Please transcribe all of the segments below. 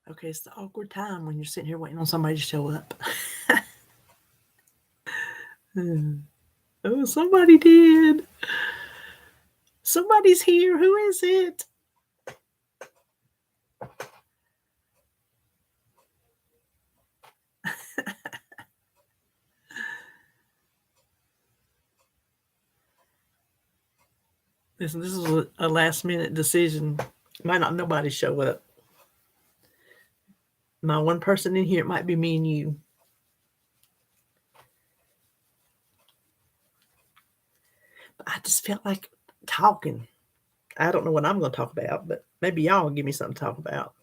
Okay, it's the awkward time when you're sitting here waiting on somebody to show up. Oh, somebody did. Somebody's here. Who is it? Listen, this is a last minute decision. Might not nobody show up. My one person in here, it might be me and you. But I just felt like talking. I don't know what I'm going to talk about, but maybe y'all will give me something to talk about.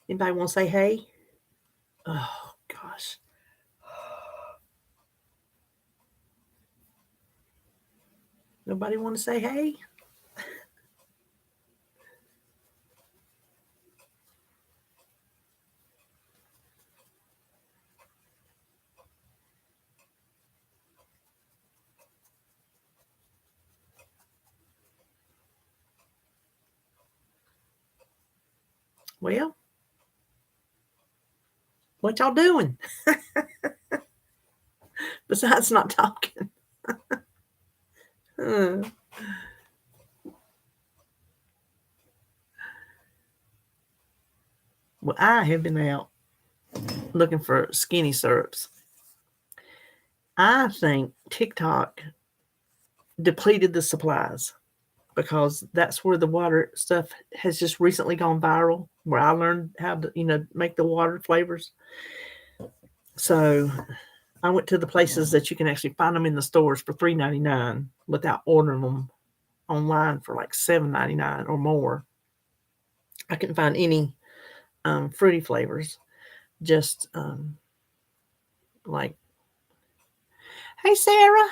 Anybody want to say hey? Oh, gosh. Nobody want to say hey? Well, what y'all doing? Besides not talking. Well, I have been out looking for skinny syrups. I think TikTok depleted the supplies because that's where the water stuff has just recently gone viral, where I learned how to, make the water flavors. So I went to the places that you can actually find them in the stores for $3.99 without ordering them online for like $7.99 or more. I couldn't find any fruity flavors. Just like, hey, Sarah.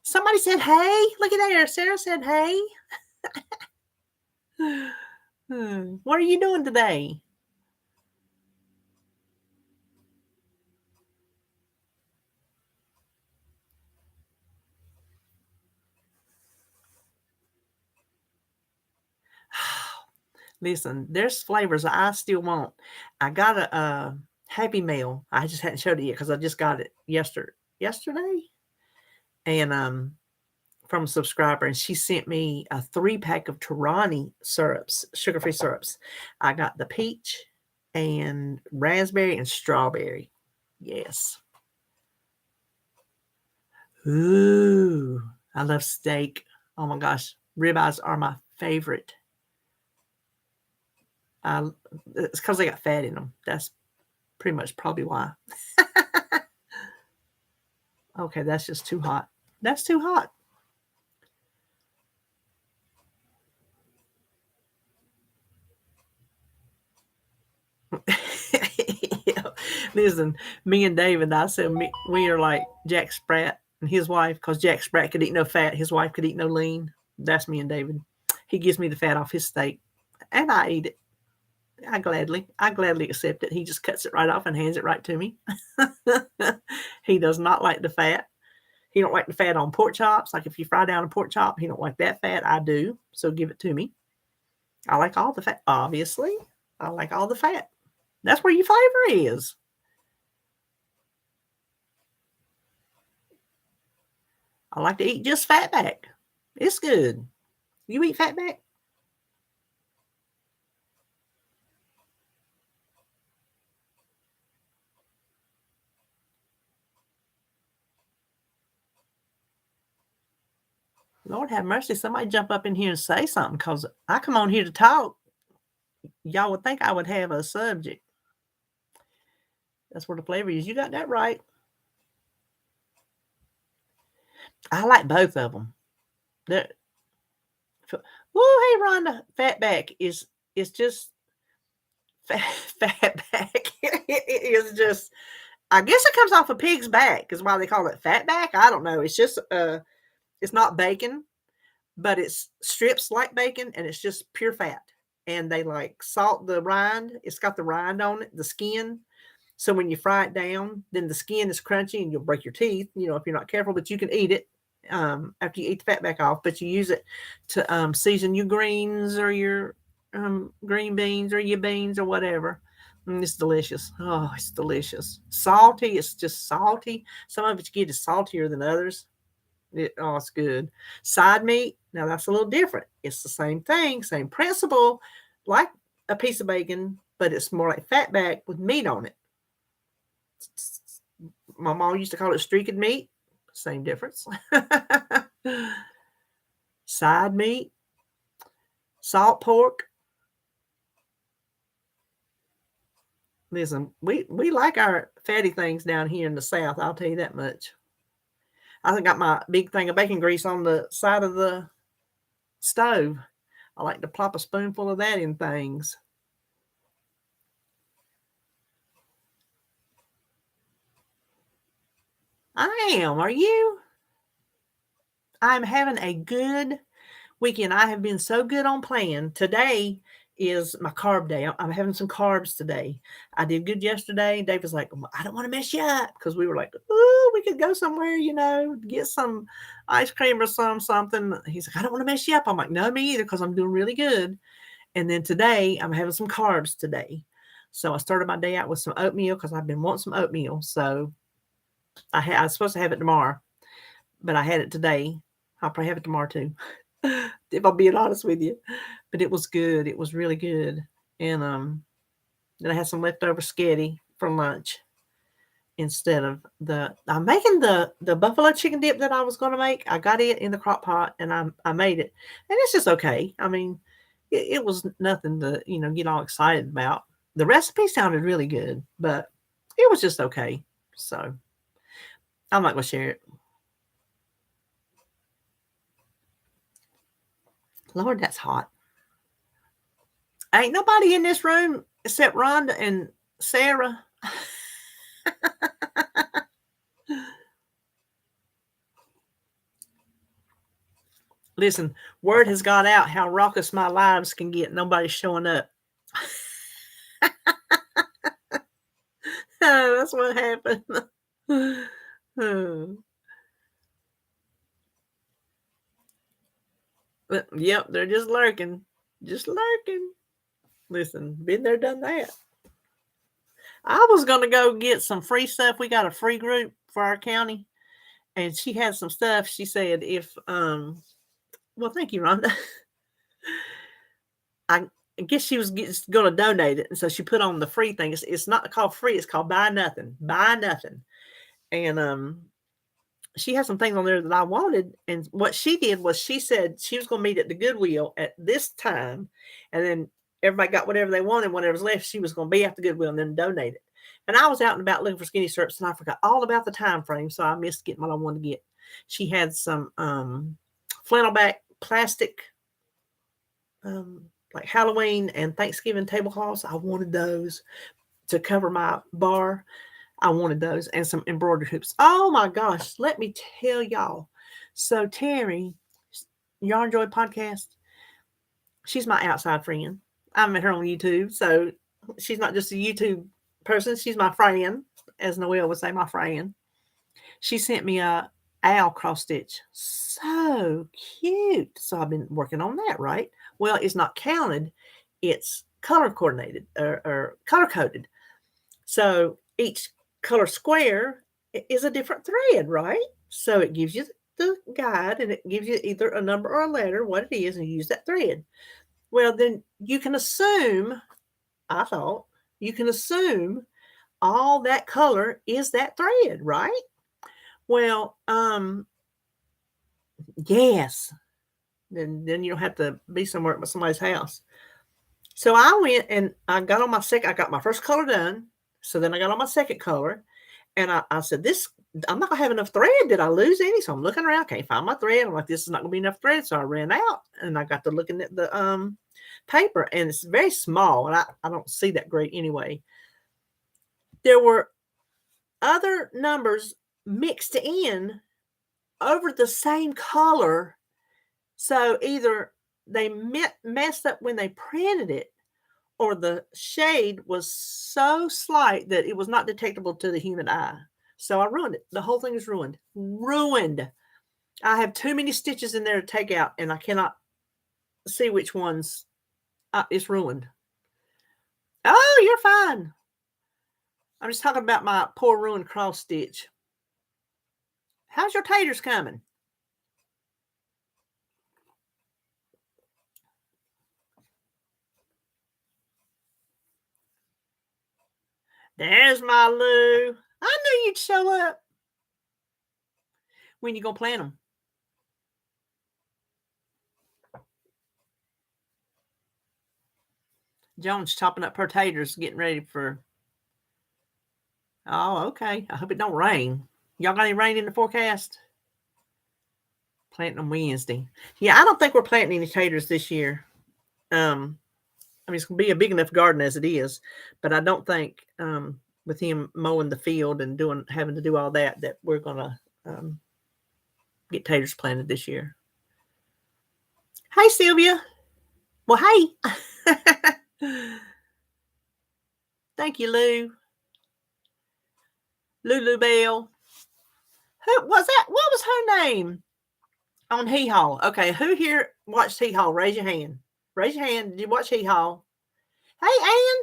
Somebody said, hey. Look at there. Sarah said, hey. What are you doing today? Listen, there's flavors I still want. I got a Happy Meal. I just hadn't showed it yet because I just got it yesterday. And from a subscriber, and she sent me a 3-pack of Torani syrups, sugar-free syrups. I got the peach and raspberry and strawberry. Yes. Ooh, I love steak. Oh my gosh, ribeyes are my favorite. It's because they got fat in them. That's pretty much probably why. Okay, that's just too hot. That's too hot. Listen, me and David, I said we are like Jack Sprat and his wife, because Jack Sprat could eat no fat, his wife could eat no lean. That's me and David. He gives me the fat off his steak, and I eat it. I gladly accept it. He just cuts it right off and hands it right to me. He does not like the fat. He don't like the fat on pork chops. Like if you fry down a pork chop, he don't like that fat. I do. So give it to me. I like all the fat. Obviously, I like all the fat. That's where your flavor is. I like to eat just fatback. It's good. You eat fatback? Lord have mercy. Somebody jump up in here and say something, because I come on here to talk. Y'all would think I would have a subject. That's where the flavor is. You got that right. I like both of them. They're, hey, Rhonda, fatback is just fatback. It is just, I guess it comes off a pig's back is why they call it fatback. I don't know. It's just, it's not bacon. but it's strips like bacon and it's just pure fat. And they like salt the rind. It's got the rind on it, the skin. So when you fry it down, then the skin is crunchy and you'll break your teeth, if you're not careful, but you can eat it after you eat the fat back off. But you use it to season your greens or your green beans or your beans or whatever. And it's delicious. Oh, it's delicious. Salty. It's just salty. Some of it you get is saltier than others. It's good. Side meat. Now that's a little different. It's the same thing, same principle, like a piece of bacon, but it's more like fatback with meat on it. My mom used to call it streaked meat. Same difference. Side meat, salt pork. Listen, we like our fatty things down here in the South. I'll tell you that much. I got my big thing of bacon grease on the side of the stove. I like to plop a spoonful of that in things. I am. Are you? I'm having a good weekend. I have been so good on plan. Today is my carb day. I'm having some carbs today. I did good yesterday. Dave was like, I don't want to mess you up, because we were like, oh, we could go somewhere, get some ice cream or something. He's like, I don't want to mess you up. I'm like, no, me either, because I'm doing really good. And then today I'm having some carbs today. So I started my day out with some oatmeal because I've been wanting some oatmeal. So I was supposed to have it tomorrow, but I had it today. I'll probably have it tomorrow too, if I'm being honest with you. But it was good. It was really good. And then I had some leftover sketty for lunch instead of I'm making the buffalo chicken dip that I was going to make. I got it in the crock pot and I made it. And it's just okay. I mean, it was nothing to, get all excited about. The recipe sounded really good, but it was just okay. So I'm not going to share it. Lord, that's hot. Ain't nobody in this room except Rhonda and Sarah. Listen, word has got out how raucous my lives can get. Nobody's showing up. That's what happened. Yep, they're just lurking. Just lurking. Listen, been there, done that. I was going to go get some free stuff. We got a free group for our county. And she had some stuff. She said, well, thank you, Rhonda. I guess she was going to donate it. And so she put on the free thing. It's not called free. It's called buy nothing. Buy nothing. And she had some things on there that I wanted. And what she did was she said she was going to meet at the Goodwill at this time. And then everybody got whatever they wanted. Whatever's left, she was going to be at the Goodwill and then donate it. And I was out and about looking for skinny syrups, and I forgot all about the time frame. So I missed getting what I wanted to get. She had some flannel back plastic like Halloween and Thanksgiving tablecloths. I wanted those to cover my bar. I wanted those and some embroidered hoops. Oh my gosh, let me tell y'all. So Terry, Yarn Joy podcast, she's my outside friend. I met her on YouTube. So she's not just a YouTube person. She's my friend, as Noelle would say, my friend. She sent me a owl cross stitch. So cute. So I've been working on that, right? Well, it's not counted. It's color coordinated or color coded. So each color square is a different thread, right? So it gives you the guide and it gives you either a number or a letter, what it is, and you use that thread. Well, then you can assume, I thought, you can assume all that color is that thread, right? Well, yes. Then you don't have to be somewhere at somebody's house. So I went and I got on I got my first color done. So then I got on my second color and I said, I'm not gonna have enough thread. Did I lose any? So I'm looking around, can't find my thread. I'm like, this is not gonna be enough thread. So I ran out and I got to looking at the paper and it's very small and I don't see that great anyway. There were other numbers mixed in over the same color So either they messed up when they printed it, or the shade was so slight that it was not detectable to the human eye. So I ruined it. The whole thing is ruined. Ruined. I have too many stitches in there to take out, and I cannot see which ones. It's ruined. Oh, you're fine. I'm just talking about my poor ruined cross stitch. How's your taters coming? There's my Lou. I knew you'd show up. When you gonna plant them? Joan's chopping up her taters, getting ready for. Oh, okay. I hope it don't rain. Y'all got any rain in the forecast? Planting them Wednesday. Yeah, I don't think we're planting any taters this year. I mean, it's gonna be a big enough garden as it is, but I don't think with him mowing the field and having to do all that we're gonna get taters planted this year. Hey, Sylvia. Well, hey. Thank you, Lou. Lulu Bell. Who was that? What was her name on Hee Haw? Okay, who here watched Hee Haw? Raise your hand. Raise your hand. Did you watch Hee Haw? Hey, Ann.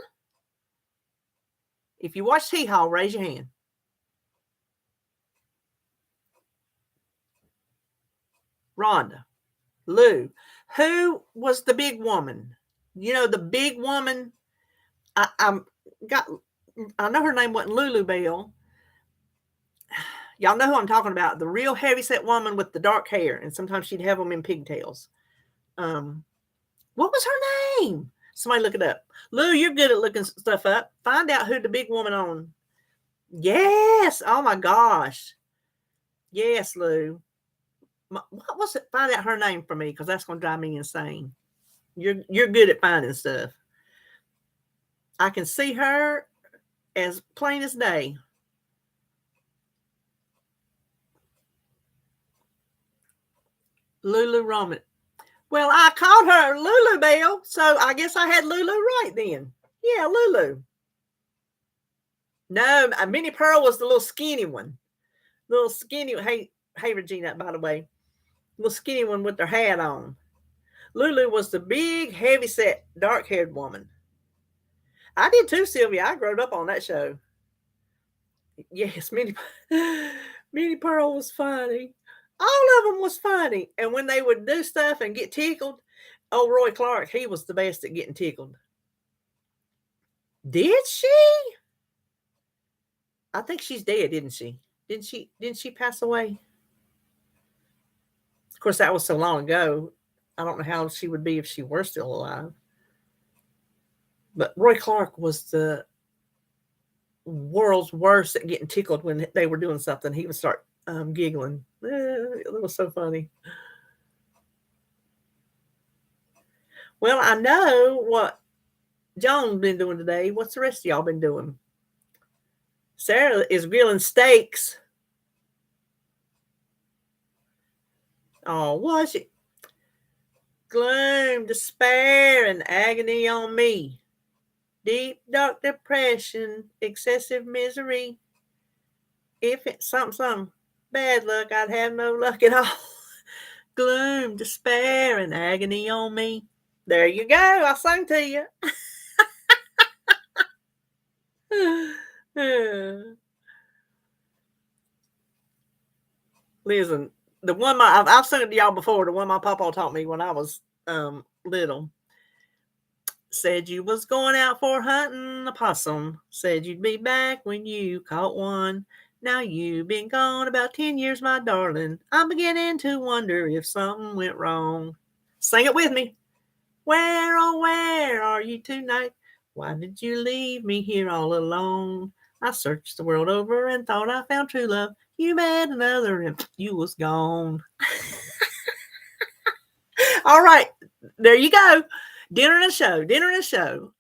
If you watched Hee Haw, raise your hand. Rhonda. Lou. Who was the big woman? You know, the big woman. I know her name wasn't Lulu Bell. Y'all know who I'm talking about. The real heavyset woman with the dark hair, and sometimes she'd have them in pigtails. What was her name? Somebody look it up. Lou, you're good at looking stuff up. Find out who the big woman on. Yes. Oh my gosh. Yes, Lou. What was it? Find out her name for me, because that's going to drive me insane. You're good at finding stuff. I can see her as plain as day. Lulu Roman. Well, I called her Lulu Bell, so I guess I had Lulu right then. Yeah, Lulu. No, Minnie Pearl was the little skinny one. Little skinny. Hey, Regina, by the way. Little skinny one with their hat on. Lulu was the big, heavy-set, dark-haired woman. I did too, Sylvia. I grew up on that show. Yes, Minnie Pearl was funny. All of them was funny. And when they would do stuff and get tickled, Roy Clark, he was the best at getting tickled. Did she? I think she's dead, didn't she? Didn't she pass away? Of course, that was so long ago. I don't know how she would be if she were still alive. But Roy Clark was the world's worst at getting tickled when they were doing something. He would start giggling. It was so funny. Well, I know what John's been doing today. What's the rest of y'all been doing? Sarah is grilling steaks. Oh, was it? Gloom, despair, and agony on me. Deep, dark depression, excessive misery. If it's something, bad luck, I'd have no luck at all. Gloom, despair, and agony on me. There you go. I sang to you. Listen, the one I've sung it to y'all before. The one my papa taught me when I was little. Said you was going out for hunting a possum. Said you'd be back when you caught one. Now you've been gone about 10 years, my darling. I'm beginning to wonder if something went wrong. Sing it with me. Where, oh, where are you tonight? Why did you leave me here all alone? I searched the world over and thought I found true love. You met another and you was gone. All right, there you go. Dinner and a show.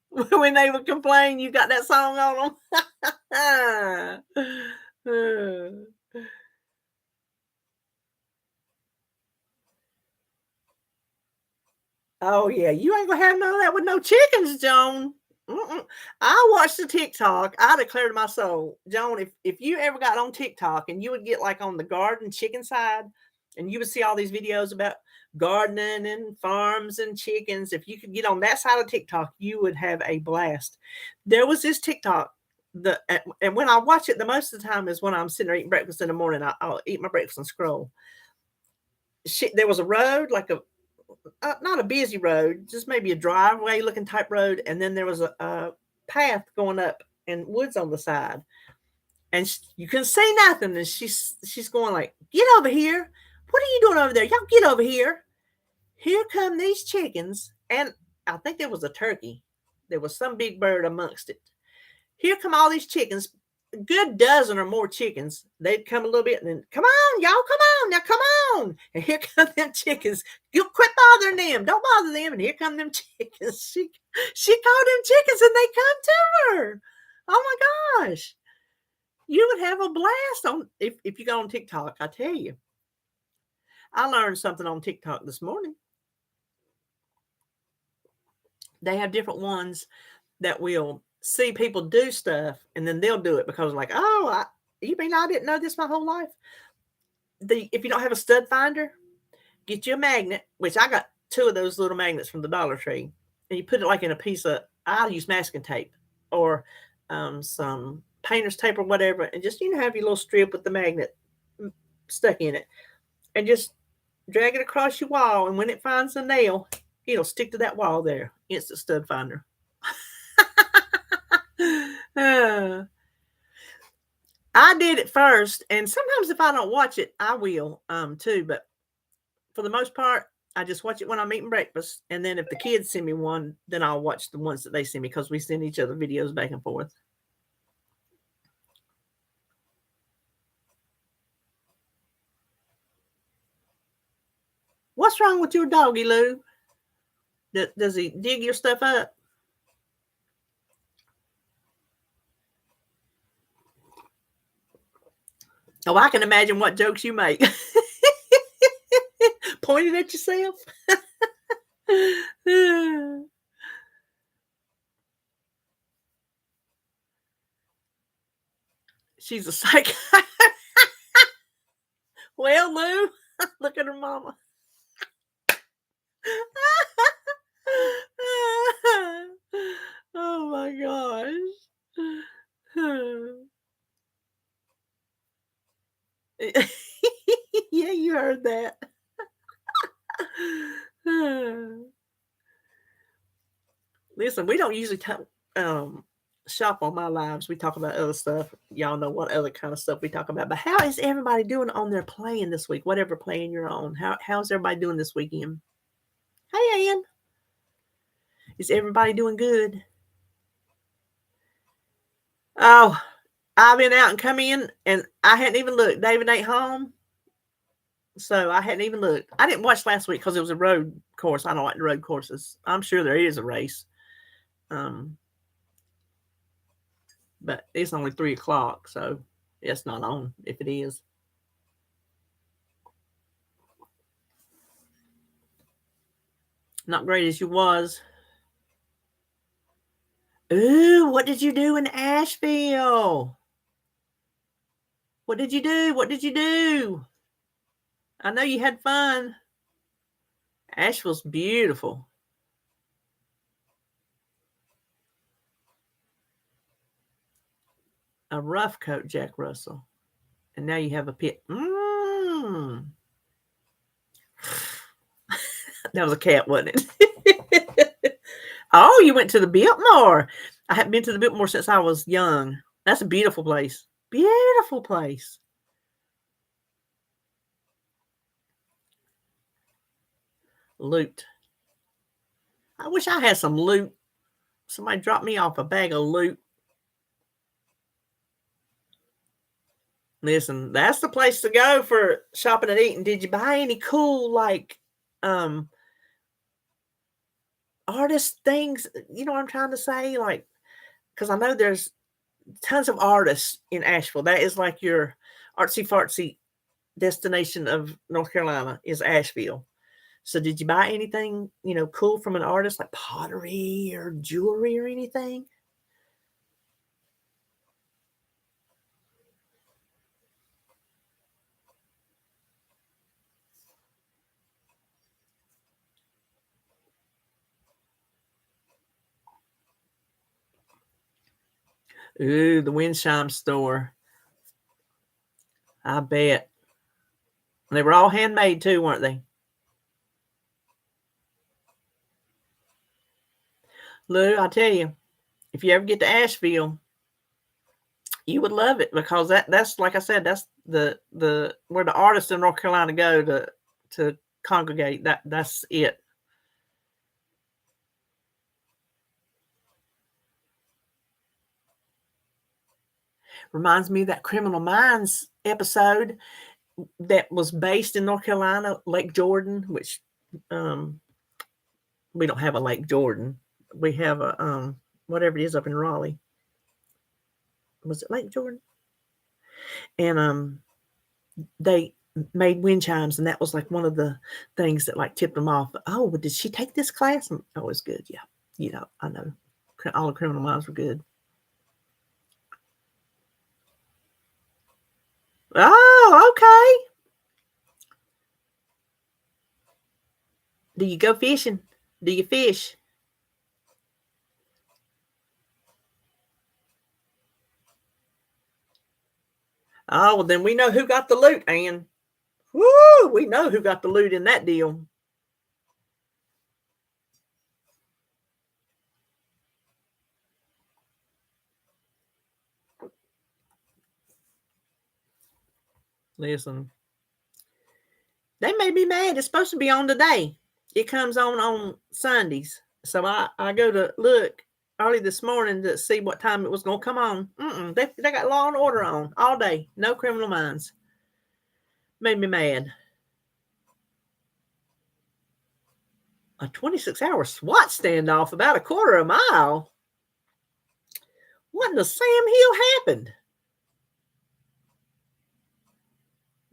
When they would complain, you got that song on them. Oh, yeah. You ain't going to have none of that with no chickens, Joan. I watched the TikTok. I declare to my soul, Joan, if you ever got on TikTok and you would get like on the garden chicken side and you would see all these videos about gardening and farms and chickens, if you could get on that side of TikTok, you would have a blast. There was this TikTok. And when I watch it, the most of the time is when I'm sitting there eating breakfast in the morning. I'll eat my breakfast and scroll. There was a road, like not a busy road, just maybe a driveway looking type road. And then there was a path going up and woods on the side. And you couldn't say nothing. And she's going like, get over here. What are you doing over there? Y'all get over here. Here come these chickens. And I think there was a turkey. There was some big bird amongst it. Here come all these chickens. A good dozen or more chickens. They'd come a little bit and then, come on, y'all, come on, now come on. And here come them chickens. You quit bothering them. Don't bother them. And here come them chickens. She called them chickens and they come to her. Oh my gosh. You would have a blast on if you go on TikTok, I tell you. I learned something on TikTok this morning. They have different ones that will see people do stuff and then they'll do it because like, oh, you mean I didn't know this my whole life? If you don't have a stud finder, get you a magnet, which I got 2 of those little magnets from the Dollar Tree, and you put it like in a piece of, I'll use masking tape or some painter's tape or whatever, and just, have your little strip with the magnet stuck in it and just drag it across your wall. And when it finds a nail, it'll stick to that wall there. Instant stud finder. I did it first, and sometimes if I don't watch it, I will too. But for the most part, I just watch it when I'm eating breakfast, and then if the kids send me one, then I'll watch the ones that they send me because we send each other videos back and forth. What's wrong with your doggy, Lou? Does he dig your stuff up? Oh, I can imagine what jokes you make. Pointing at yourself. She's a psycho. Well, Lou, look at her mama. Oh my gosh. Yeah, you heard that. Listen, we don't usually shop on my lives. We talk about other stuff. Y'all know what other kind of stuff we talk about. But how is everybody doing on their playing this week? Whatever playing you're on. How's everybody doing this weekend? Hey, Ann. Is everybody doing good? Oh, I've been out and come in, and I hadn't even looked. David ain't home. So I hadn't even looked. I didn't watch last week because it was a road course. I don't like the road courses. I'm sure there is a race. But it's only 3:00, so it's not on if it is. Not great as you was. Ooh, what did you do in Asheville? What did you do? What did you do? I know you had fun. Asheville's beautiful. A rough coat, Jack Russell. And now you have a pit. That was a cat, wasn't it? Oh, you went to the Biltmore. I haven't been to the Biltmore since I was young. That's a beautiful place. Beautiful place. Loot. I wish I had some loot. Somebody dropped me off a bag of loot. Listen, that's the place to go for shopping and eating. Did you buy any cool, like, artist things? You know what I'm trying to say? Like, because I know there's tons of artists in Asheville. That is like your artsy-fartsy destination of North Carolina is Asheville. So did you buy anything, cool from an artist like pottery or jewelry or anything? Ooh, the Windchime store. I bet. And they were all handmade too, weren't they? Lou, I tell you, if you ever get to Asheville, you would love it because that's like I said, that's the where the artists in North Carolina go to congregate. That's it. Reminds me of that Criminal Minds episode that was based in North Carolina, Lake Jordan, which we don't have a Lake Jordan. We have a whatever it is up in Raleigh. Was it Lake Jordan? And they made wind chimes, and that was like one of the things that like tipped them off. Oh, well, did she take this class? Oh, it's good. Yeah, I know. All the Criminal Minds were good. Oh, okay. Do you go fishing? Do you fish? Oh, well, then we know who got the loot, Ann. Woo! We know who got the loot in that deal. Listen, they made me mad. It's supposed to be on today. It comes on Sundays. So I go to look early this morning to see what time it was going to come on. They got Law and Order on all day. No Criminal Minds. Made me mad. A 26-hour SWAT standoff about a quarter of a mile. What in the Sam Hill happened?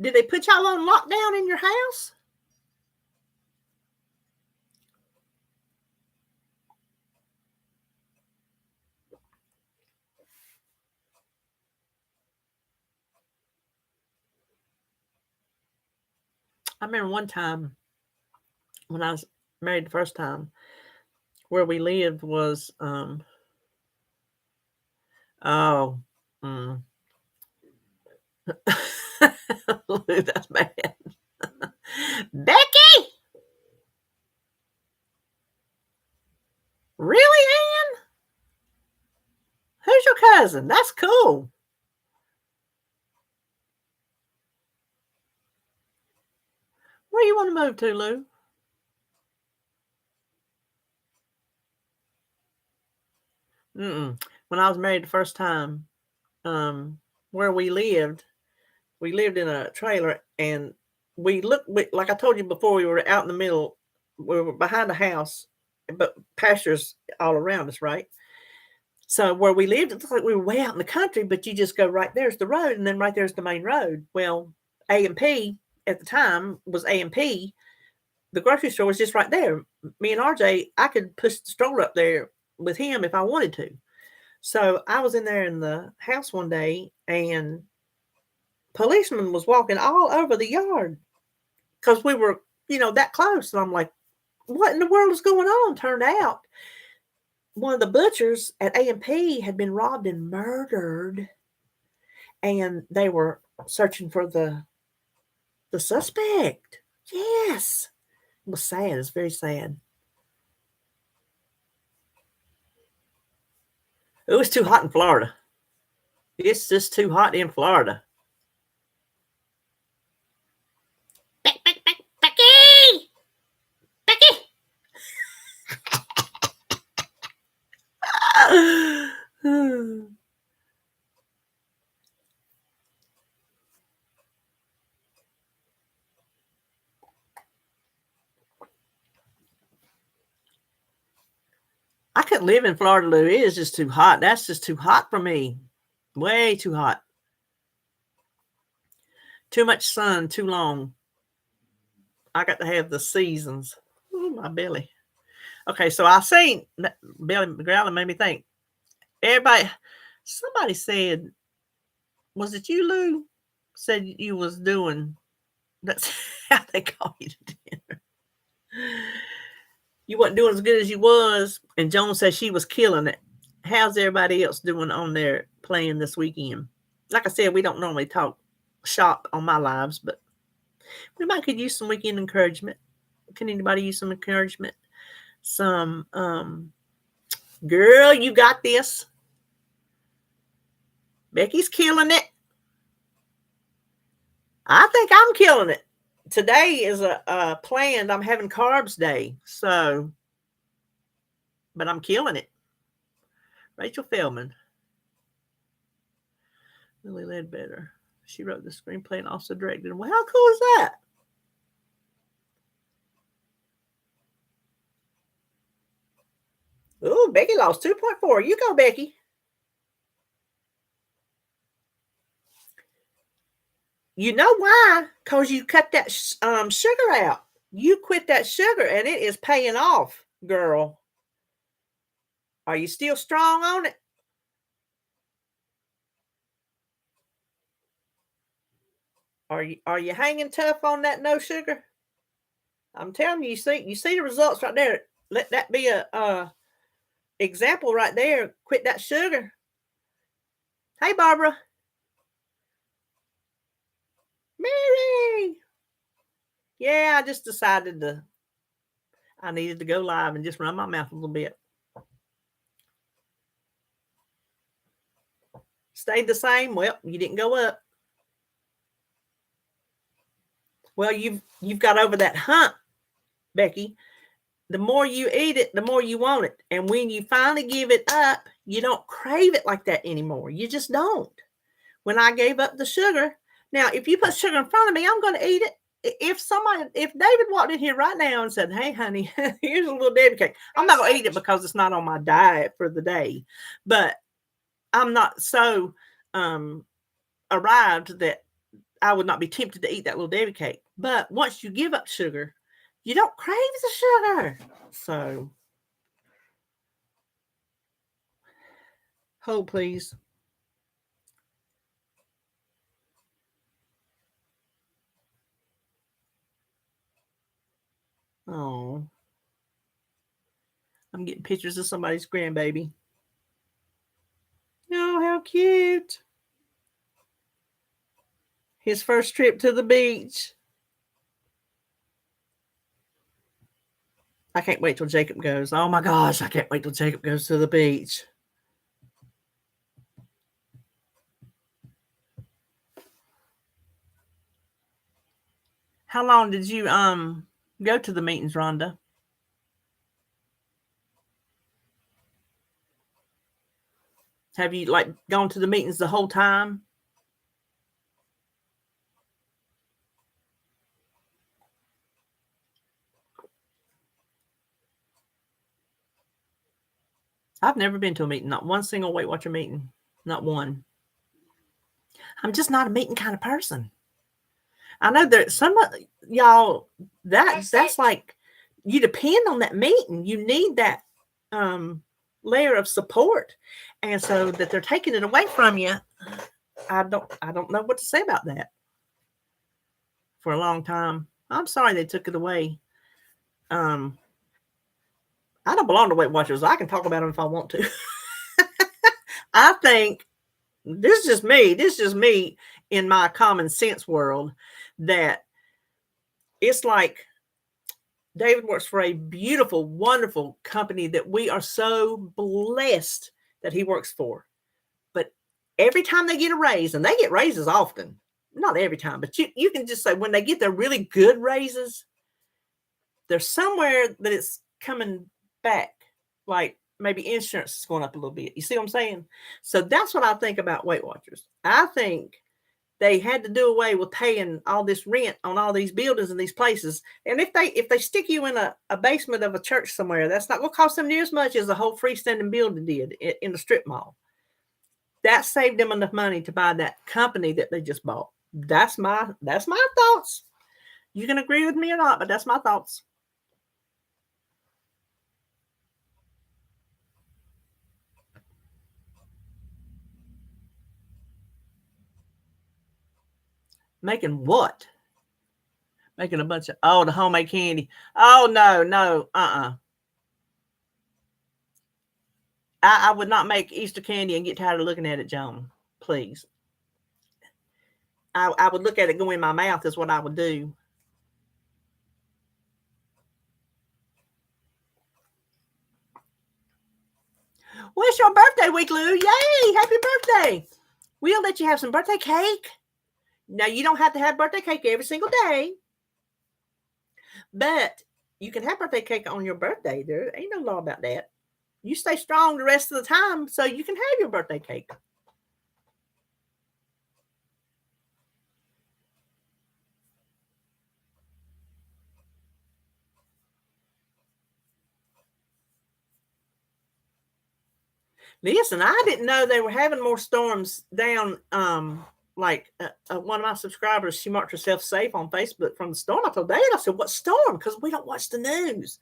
Did they put y'all on lockdown in your house? I remember one time when I was married the first time, where we lived was oh that's bad. Becky, really, Ann? Who's your cousin? That's cool. Where you want to move to, Lou? When I was married the first time, where we lived in a trailer, and we looked like I told you before. We were out in the middle. We were behind a house, but pastures all around us, right? So where we lived, it looked like we were way out in the country, but you just go right there's the road, and then right there's the main road. Well, A&P at the time was A&P. The grocery store was just right there. Me and RJ, I could push the stroller up there with him if I wanted to. So I was in there in the house one day, and policeman was walking all over the yard because we were, that close. And I'm like, what in the world is going on? Turned out one of the butchers at A&P had been robbed and murdered, and they were searching for the suspect. Yes. It was sad. It's very sad. It was too hot in Florida. It's just too hot in Florida. Becky! Becky! I couldn't live in Florida, Lou. It is just too hot. That's just too hot for me. Way too hot. Too much sun, too long. I got to have the seasons. Ooh, my belly. Okay, so I seen belly growling made me think. Somebody said, was it you, Lou? Said you was doing. That's how they call you to dinner. You wasn't doing as good as you was, and Joan said she was killing it. How's everybody else doing on their playing this weekend? Like I said, we don't normally talk shop on my lives, but we might could use some weekend encouragement. Can anybody use some encouragement? Some girl, you got this. Becky's killing it. I think I'm killing it. Today is a planned. I'm having carbs day, so, but I'm killing it. Rachel Feldman, Lily Ledbetter. She wrote the screenplay and also directed. Well, how cool is that? Ooh, Becky lost 2.4. You go, Becky. You know why? Because you cut that sugar out. You quit that sugar, and it is paying off, girl. Are you still strong on it? Are you hanging tough on that no sugar? I'm telling you, you see the results right there. Let that be a example right there. Quit that sugar. Hey, Barbara. Mary. Yeah, I just decided I needed to go live and just run my mouth a little bit. Stayed the same. Well, you didn't go up. Well, you've got over that hump, Becky. The more you eat it, the more you want it. And when you finally give it up, you don't crave it like that anymore. You just don't. When I gave up the sugar, now if you put sugar in front of me, I'm going to eat it. If David walked in here right now and said, "Hey, honey, here's a little Debbie cake," I'm not going to eat it because it's not on my diet for the day. But I'm not so arrived that I would not be tempted to eat that little Debbie cake. But once you give up sugar, you don't crave the sugar. So, hold please. Oh, I'm getting pictures of somebody's grandbaby. Oh, how cute. His first trip to the beach. I can't wait till Jacob goes. Oh my gosh, I can't wait till Jacob goes to the beach. How long did you go to the meetings, Rhonda? Have you like gone to the meetings the whole time? I've never been to a meeting, not one single Weight Watcher meeting, not one. I'm just not a meeting kind of person. I know that some of y'all that's like you depend on that meeting. You need that layer of support, and so that they're taking it away from you. I don't know what to say about that. For a long time, I'm sorry they took it away. I don't belong to Weight Watchers. I can talk about them if I want to. I think this is just me in my common sense world, that it's like David works for a beautiful, wonderful company that we are so blessed that he works for. But every time they get a raise, and they get raises often, not every time, but you can just say when they get their really good raises, there's somewhere that it's coming back, like maybe insurance is going up a little bit. You see what I'm saying? So that's what I think about Weight Watchers. I think they had to do away with paying all this rent on all these buildings and these places. And if they stick you in a basement of a church somewhere, that's not going to cost them near as much as a whole freestanding building did in the strip mall. That saved them enough money to buy that company that they just bought. That's my thoughts. You can agree with me or not, but that's my thoughts. Making what? Making a bunch of, the homemade candy. Oh, no. I would not make Easter candy and get tired of looking at it, Joan. Please. I would look at it go in my mouth is what I would do. Well, it's your birthday week, Lou. Yay! Happy birthday. We'll let you have some birthday cake. Now, you don't have to have birthday cake every single day. But you can have birthday cake on your birthday. There ain't no law about that. You stay strong the rest of the time so you can have your birthday cake. Listen, I didn't know they were having more storms down. Like one of my subscribers, she marked herself safe on Facebook from the storm. I told Dad, I said, "What storm?" Because we don't watch the news.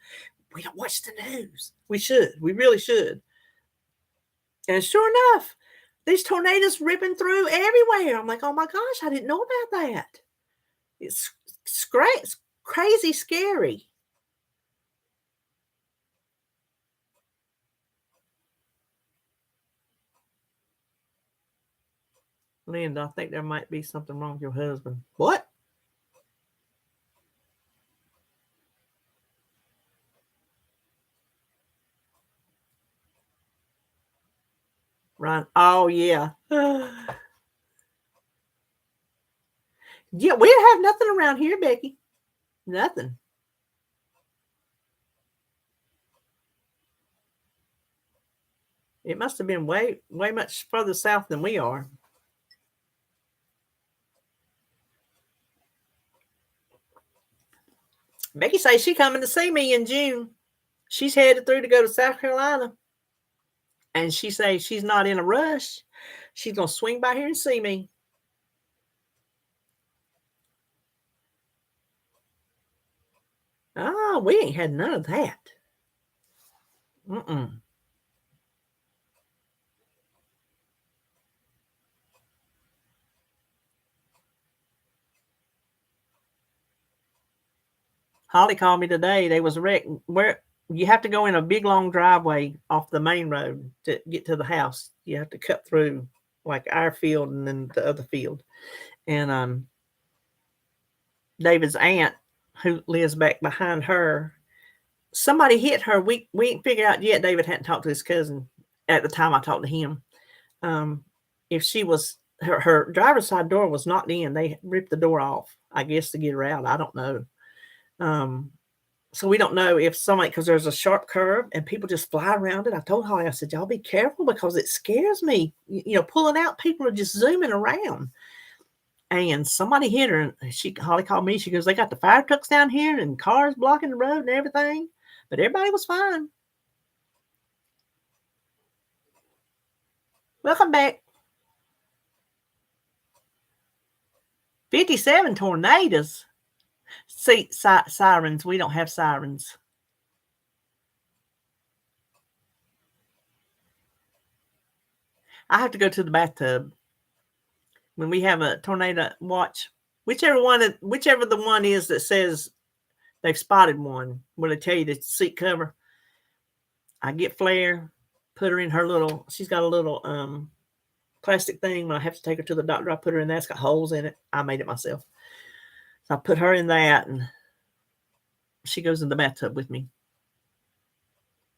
We don't watch the news. We should. We really should. And sure enough, these tornadoes ripping through everywhere. I'm like, oh my gosh, I didn't know about that. It's crazy scary. Linda, I think there might be something wrong with your husband. What? Ryan. Oh, yeah. Yeah, we have nothing around here, Becky. Nothing. It must have been way much further south than we are. Becky says she's coming to see me in June. She's headed through to go to South Carolina. And she says she's not in a rush. She's going to swing by here and see me. Oh, we ain't had none of that. Mm-mm. Holly called me today. There was a wreck where you have to go in a big long driveway off the main road to get to the house. You have to cut through like our field and then the other field. And David's aunt, who lives back behind her, somebody hit her. We ain't figured out yet. David hadn't talked to his cousin at the time I talked to him. If she was her driver's side door was knocked in, they ripped the door off, I guess, to get her out. I don't know. So we don't know if somebody, because there's a sharp curve and people just fly around it. I told Holly, I said, y'all be careful because it scares me. Pulling out, people are just zooming around. And somebody hit her, and Holly called me. She goes, they got the fire trucks down here and cars blocking the road and everything. But everybody was fine. Welcome back. 57 tornadoes. See, sirens. We don't have sirens. I have to go to the bathtub when we have a tornado watch. Whichever the one is that says they've spotted one, when they tell you the seat cover, I get Flair, put her in her little. She's got a little plastic thing. When I have to take her to the doctor, I put her in there. It's got holes in it. I made it myself. So I put her in that, and she goes in the bathtub with me.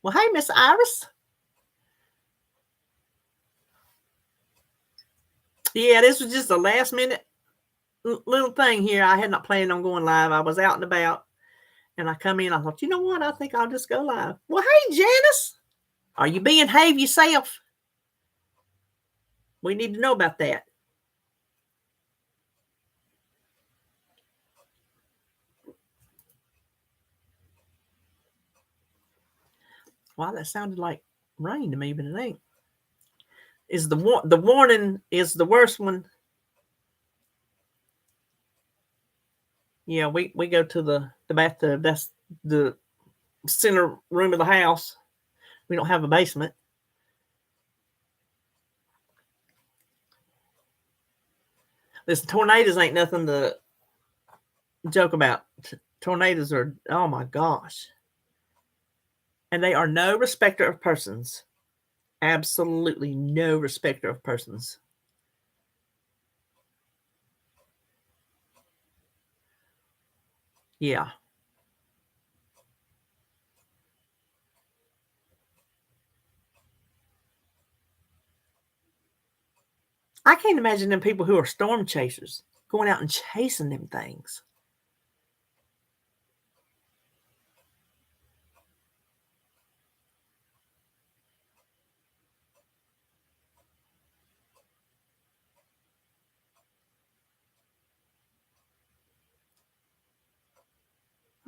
Well, hey, Miss Iris. Yeah, this was just a last minute little thing here. I had not planned on going live. I was out and about, and I come in. I thought, you know what? I think I'll just go live. Well, hey, Janice, are you behave yourself? We need to know about that. Wow, that sounded like rain to me, but it ain't. Is the warning is the worst one? Yeah, we go to the bathtub. That's the center room of the house. We don't have a basement. Listen, tornadoes ain't nothing to joke about. Tornadoes are, oh my gosh. And they are no respecter of persons. Absolutely no respecter of persons. Yeah. I can't imagine them people who are storm chasers going out and chasing them things.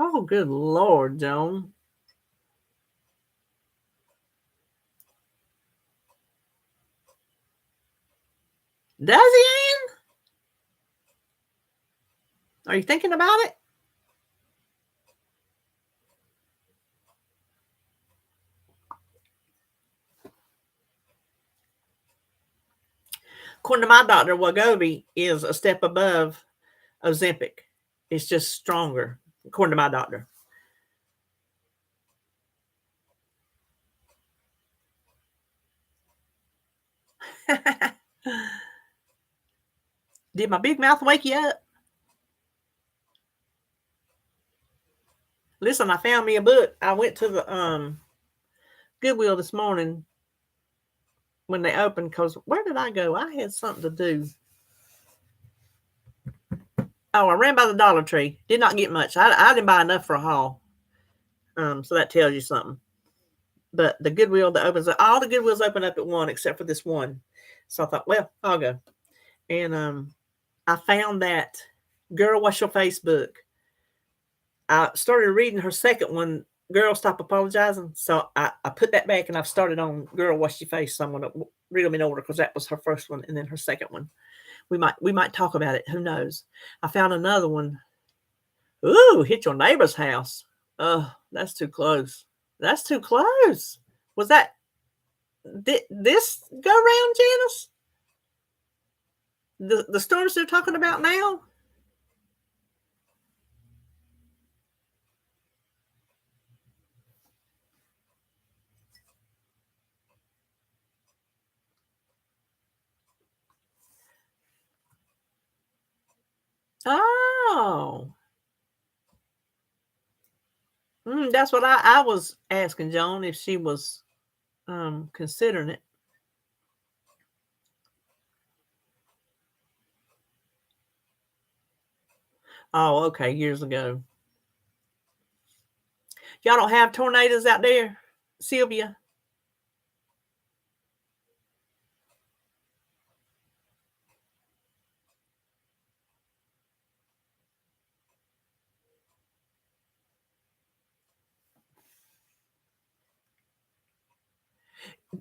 Oh, good Lord, Joan. Does he, Ann? Are you thinking about it? According to my doctor, Wegovy is a step above Ozempic. It's just stronger, according to my doctor. Did my big mouth wake you up? Listen, I found me a book. I went to the Goodwill this morning when they opened, because where did I go? I had something to do. Oh, I ran by the Dollar Tree. Did not get much. I didn't buy enough for a haul. So that tells you something. But the Goodwill that opens, all the Goodwills open up at 1 except for this one. So I thought, well, I'll go. And I found that Girl Wash Your Face book. I started reading her second one, Girl Stop Apologizing. So I put that back and I've started on Girl Wash Your Face. So I'm going to read them in order because that was her first one and then her second one. We might talk about it. Who knows? I found another one. Ooh, hit your neighbor's house. Oh, that's too close. That's too close. Was that this go round, Janice? The storms they're talking about now? Oh. That's what I was asking Joan if she was considering it. Oh, okay, years ago. Y'all don't have tornadoes out there, Sylvia?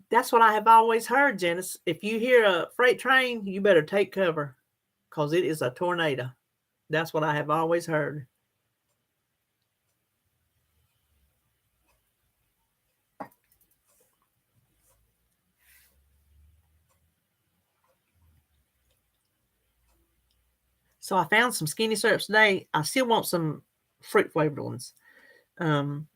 That's what I have always heard, Janice. If you hear a freight train, you better take cover because it is a tornado. That's what I have always heard. So I found some skinny syrups today. I still want some fruit flavored ones. Um,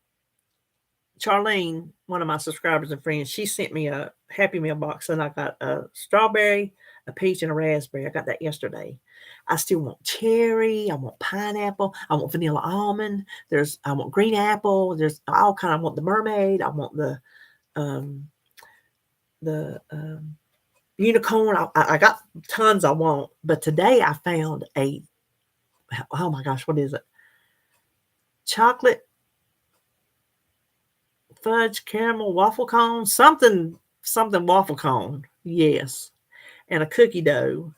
Charlene, one of my subscribers and friends, she sent me a Happy Meal box, and I got a strawberry, a peach, and a raspberry. I got that yesterday. I still want cherry. I want pineapple. I want vanilla almond. I want green apple. There's all kind. I want the mermaid. I want um, the unicorn. I got tons I want, but today I found oh my gosh, what is it? Chocolate fudge caramel waffle cone, something waffle cone. Yes, and a cookie dough.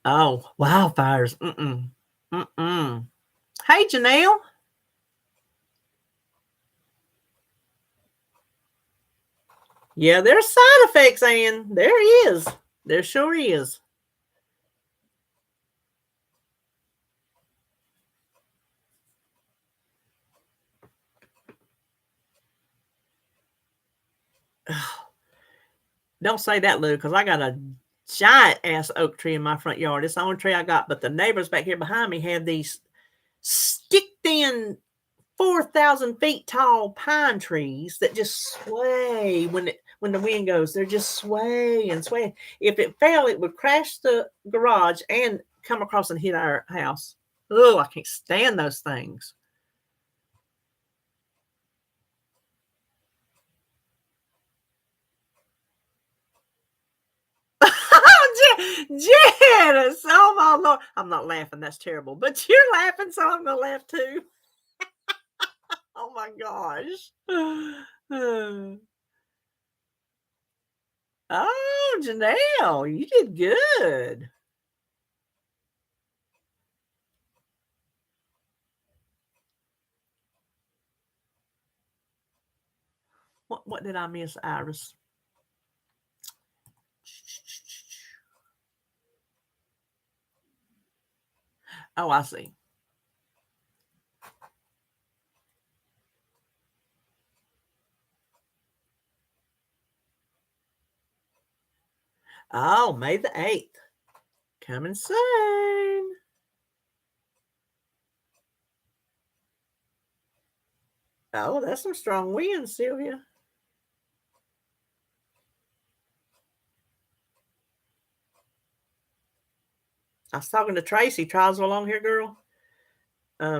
Oh, wildfires. Mm-mm. Mm-mm. Hey, Janelle. Yeah, there's side effects, Ann. There is. There sure is. Don't say that, Lou, because I got a giant ass oak tree in my front yard. It's the only tree I got. But the neighbors back here behind me have these stick thin 4,000 feet tall pine trees that just sway when the wind goes. They're just sway and sway. If it fell, it would crash the garage and come across and hit our house. Oh, I can't stand those things. Janice, oh my Lord. I'm not laughing. That's terrible. But you're laughing, so I'm going to laugh too. Oh my gosh. Oh, Janelle, you did good. What did I miss, Iris? Oh, I see. Oh, May the 8th. Coming soon. Oh, that's some strong winds, Sylvia. I was talking to Tracy Trials along here, girl.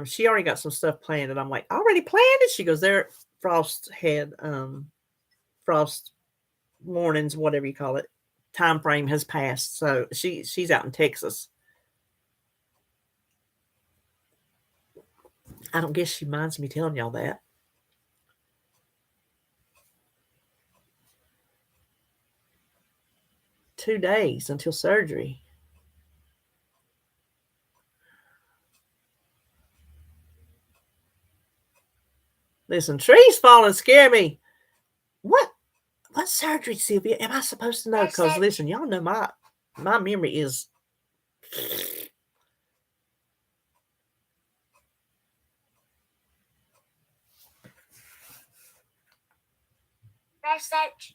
She already got some stuff planned, and I'm like, already planned it? She goes, there Frost had frost warnings, whatever you call it. Time frame has passed. So she's out in Texas. I don't guess she minds me telling y'all that. Two days until surgery. Listen, trees falling scare me. What surgery, Sylvia? Am I supposed to know? Because listen, y'all know my memory is. Research.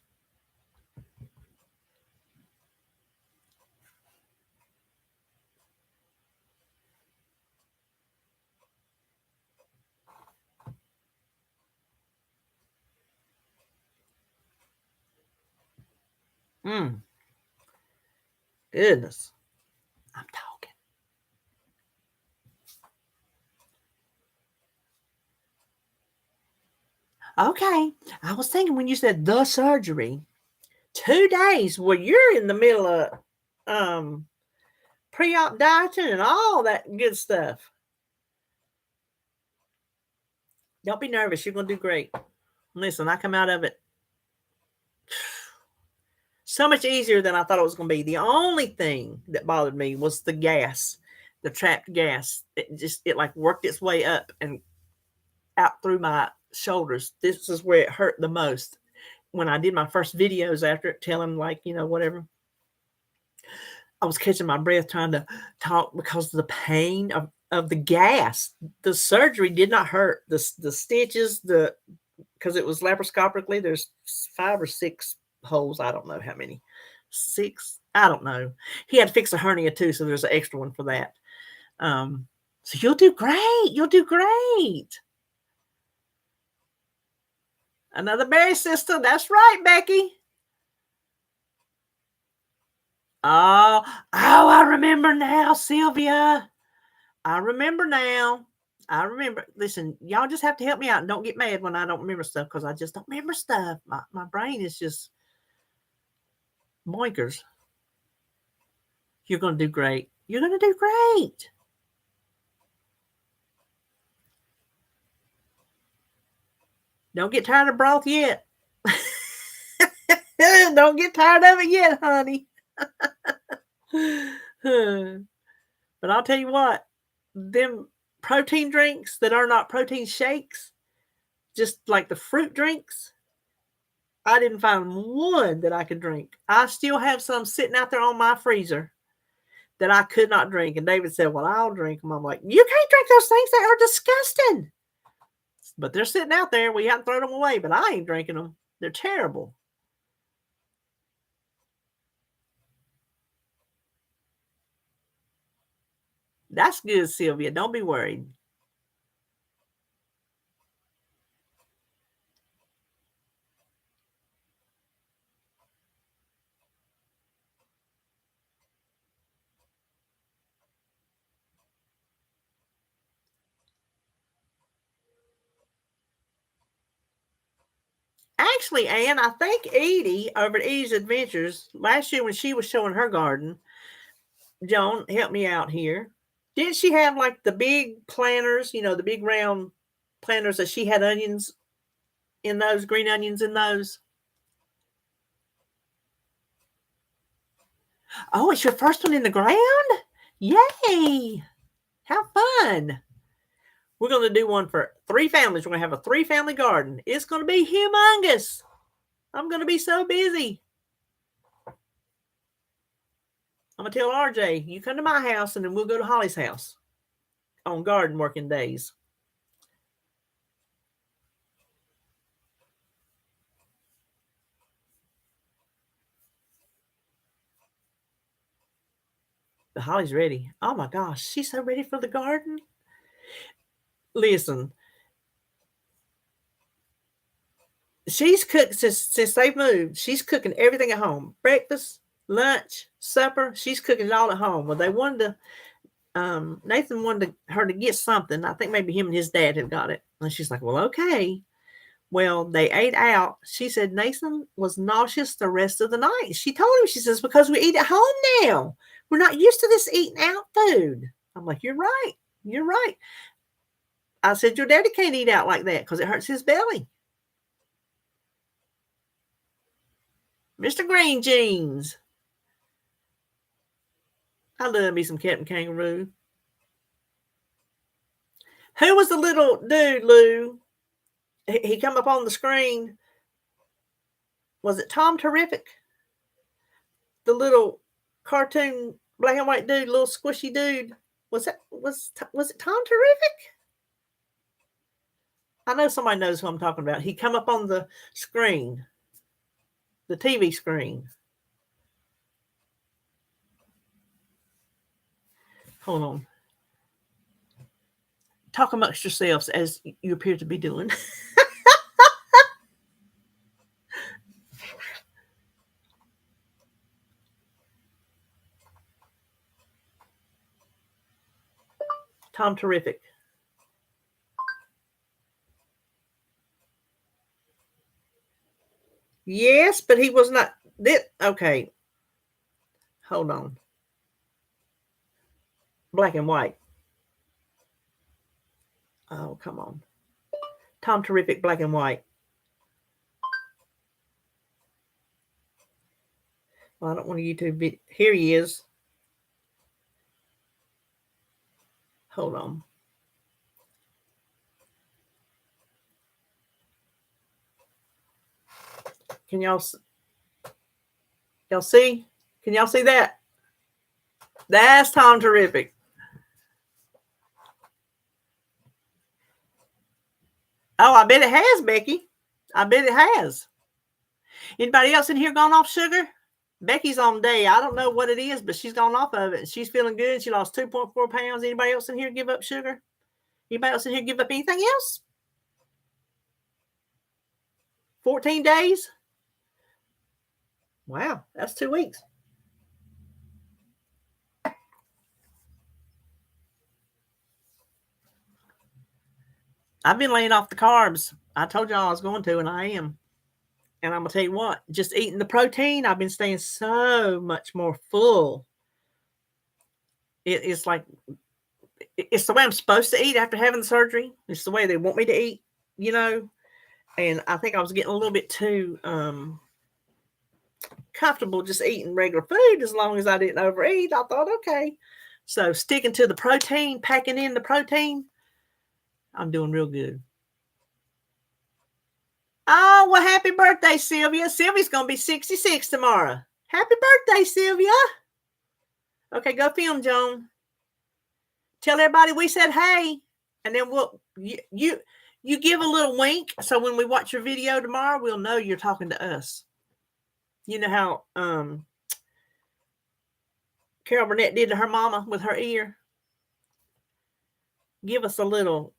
Goodness. I'm talking. Okay. I was thinking when you said the surgery, 2 days where you're in the middle of pre-op dieting and all that good stuff. Don't be nervous. You're going to do great. Listen, I come out of it so much easier than I thought it was going to be. The only thing that bothered me was the gas, the trapped gas. It like worked its way up and out through my shoulders. This is where it hurt the most. When I did my first videos after it, telling like, whatever, I was catching my breath trying to talk because of the pain of the gas. The surgery did not hurt. The stitches, because it was laparoscopically, there's 5 or 6 holes. I don't know how many. 6? I don't know. He had to fix a hernia too, so there's an extra one for that. So you'll do great. You'll do great. Another Mary sister. That's right, Becky. Oh, I remember now, Sylvia. I remember now. I remember. Listen, y'all just have to help me out and don't get mad when I don't remember stuff because I just don't remember stuff. My brain is just boinkers. You're going to do great. You're going to do great. Don't get tired of broth yet. Don't get tired of it yet, honey. But I'll tell you what, them protein drinks that are not protein shakes, just like the fruit drinks, I didn't find one that I could drink. I still have some sitting out there on my freezer that I could not drink. And David said, well, I'll drink them. I'm like, you can't drink those things. They are disgusting. But they're sitting out there. We haven't thrown them away, but I ain't drinking them. They're terrible. That's good, Sylvia. Don't be worried. Actually, Ann, I think Edie over at Edie's Adventures last year when she was showing her garden, Joan, help me out here. Didn't she have like the big planters, the big round planters that she had onions in those, green onions in those? Oh, it's your first one in the ground? Yay! How fun. We're going to do one for 3 families. We're going to have a 3-family garden. It's going to be humongous. I'm going to be so busy. I'm going to tell RJ, you come to my house and then we'll go to Holly's house on garden working days. But Holly's ready. Oh my gosh, she's so ready for the garden. Listen, she's cooked since they've moved. She's cooking everything at home. Breakfast, lunch, supper. She's cooking it all at home. Well, they wanted to, Nathan wanted her to get something. I think maybe him and his dad had got it. And she's like, well, okay. Well, they ate out. She said Nathan was nauseous the rest of the night. She told him, she says, because we eat at home now. We're not used to this eating out food. I'm like, you're right. You're right. I said, your daddy can't eat out like that because it hurts his belly. Mr. Green Jeans. I love me some Captain Kangaroo. Who was the little dude, Lou? He come up on the screen. Was it Tom Terrific? The little cartoon black and white dude, little squishy dude. Was it Tom Terrific? I know somebody knows who I'm talking about. He come up on the screen, the TV screen. Hold on. Talk amongst yourselves as you appear to be doing. Tom Terrific. Yes, but he was not. Okay. Hold on. Black and white. Oh, come on. Tom Terrific, black and white. Well, I don't want a YouTube video. Here he is. Hold on. Can y'all see? Can y'all see that? That's Tom Terrific. Oh, I bet it has, Becky. I bet it has. Anybody else in here gone off sugar? Becky's on day. I don't know what it is, but she's gone off of it. She's feeling good. She lost 2.4 pounds. Anybody else in here give up sugar? Anybody else in here give up anything else? 14 days? Wow, that's 2 weeks. I've been laying off the carbs. I told y'all I was going to, and I am. And I'm going to tell you what, just eating the protein, I've been staying so much more full. It's like, it's the way I'm supposed to eat after having the surgery. It's the way they want me to eat, And I think I was getting a little bit too comfortable just eating regular food as long as I didn't overeat. I thought, okay. So sticking to the protein, packing in the protein, I'm doing real good. Oh, well, happy birthday, Sylvia. Sylvia's going to be 66 tomorrow. Happy birthday, Sylvia. Okay, go film, Joan. Tell everybody we said hey. And then you give a little wink. So when we watch your video tomorrow, we'll know you're talking to us. You know how Carol Burnett did to her mama with her ear? give us a little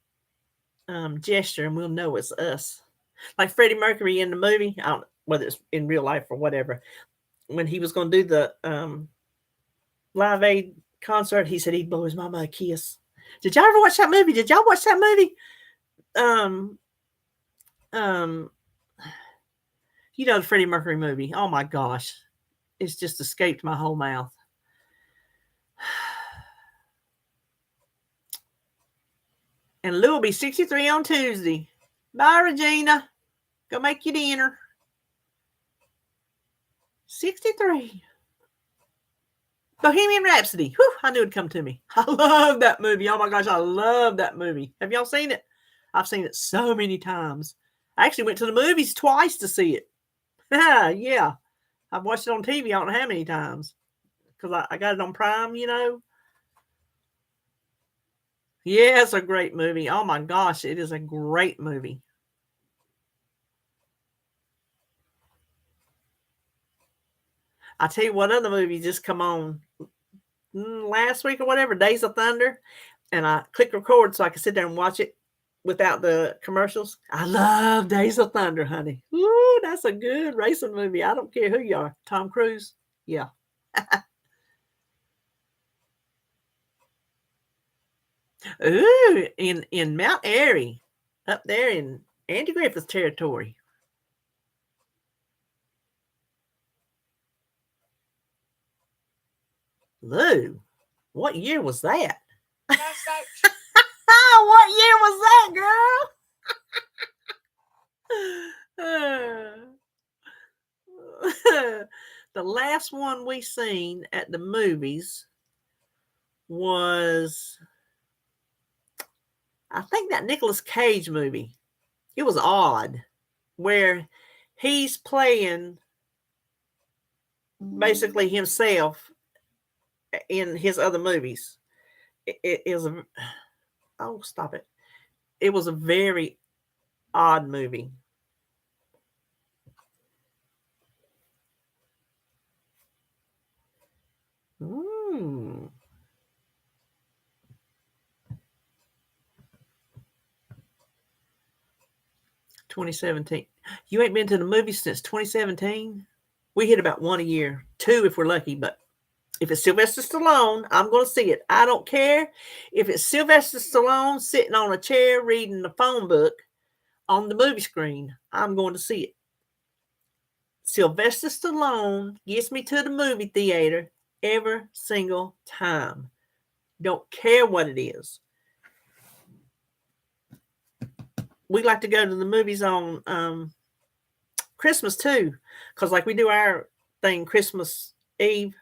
gesture and we'll know it's us. Like Freddie Mercury in the movie, I don't know whether it's in real life or whatever, when he was going to do the Live Aid concert, he said he'd blow his mama a kiss. Did y'all ever watch that movie? Did y'all watch that movie? Um, you know the Freddie Mercury movie. Oh my gosh. It's just escaped my whole mouth. And Lou will be 63 on Tuesday. Bye, Regina. Go make your dinner. 63. Bohemian Rhapsody. Whew, I knew it'd come to me. I love that movie. Oh my gosh, I love that movie. Have y'all seen it? I've seen it so many times. I actually went to the movies twice to see it. Yeah. I've watched it on TV. I don't know how many times. Because I got it on Prime, you know. Yeah, it's a great movie. Oh my gosh, it is a great movie. I tell you what other movie just come on last week or whatever, Days of Thunder, and I clicked record so I could sit there and watch it without the commercials. I love Days of Thunder, honey. Ooh, that's a good racing movie. I don't care who you are. Tom Cruise, yeah. Ooh, in Mount Airy, up there in Andy Griffith's territory. Lou, what year was that? What year was that, girl? The last one we seen at the movies was, I think, that Nicolas Cage movie. It was odd, where he's playing basically himself in his other movies. It was a, oh, stop it. It was a very odd movie. Mm. $2017. You ain't been to the movies since 2017? We hit about one a year, two if we're lucky, but if it's Sylvester Stallone, I'm going to see it. I don't care if it's Sylvester Stallone sitting on a chair reading the phone book on the movie screen. I'm going to see it. Sylvester Stallone gets me to the movie theater every single time. Don't care what it is. We like to go to the movies on Christmas too, because like we do our thing Christmas Eve,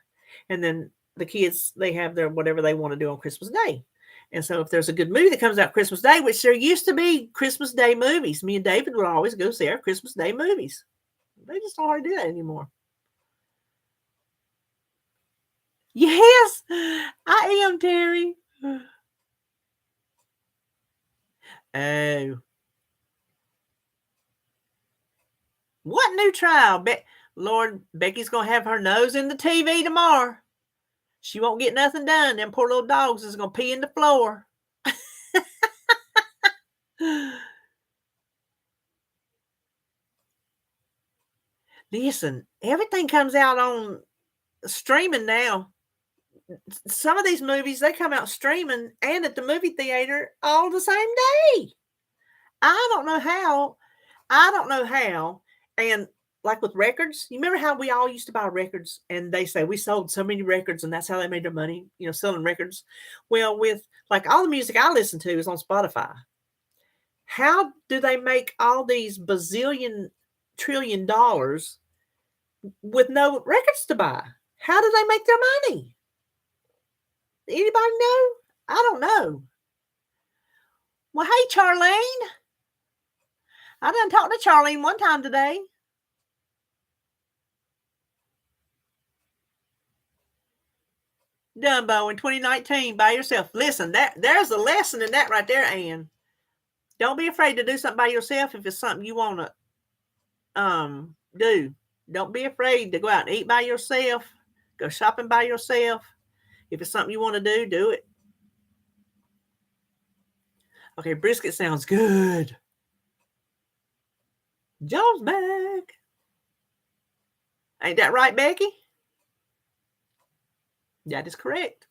and then the kids, they have their whatever they want to do on Christmas Day. And so if there's a good movie that comes out Christmas Day, which there used to be Christmas Day movies, me and David would always go see our Christmas Day movies. They just don't hardly do that anymore. Yes, I am, Terry. Oh. What new trial? Lord, Becky's going to have her nose in the TV tomorrow. She won't get nothing done. Them poor little dogs is going to pee in the floor. Listen, everything comes out on streaming now. Some of these movies, they come out streaming and at the movie theater all the same day. I don't know how. And like with records, you remember how we all used to buy records and they say we sold so many records and that's how they made their money, selling records. Well, with like all the music I listen to is on Spotify. How do they make all these bazillion trillion dollars with no records to buy? How do they make their money? Anybody know? I don't know. Well, hey, Charlene. I done talked to Charlene one time today. Dumbo in 2019 by yourself. Listen, there's a lesson in that right there, Ann. Don't be afraid to do something by yourself if it's something you want to do. Don't be afraid to go out and eat by yourself. Go shopping by yourself. If it's something you want to do it. Okay, brisket sounds good. John's back. Ain't that right, Becky? That is correct.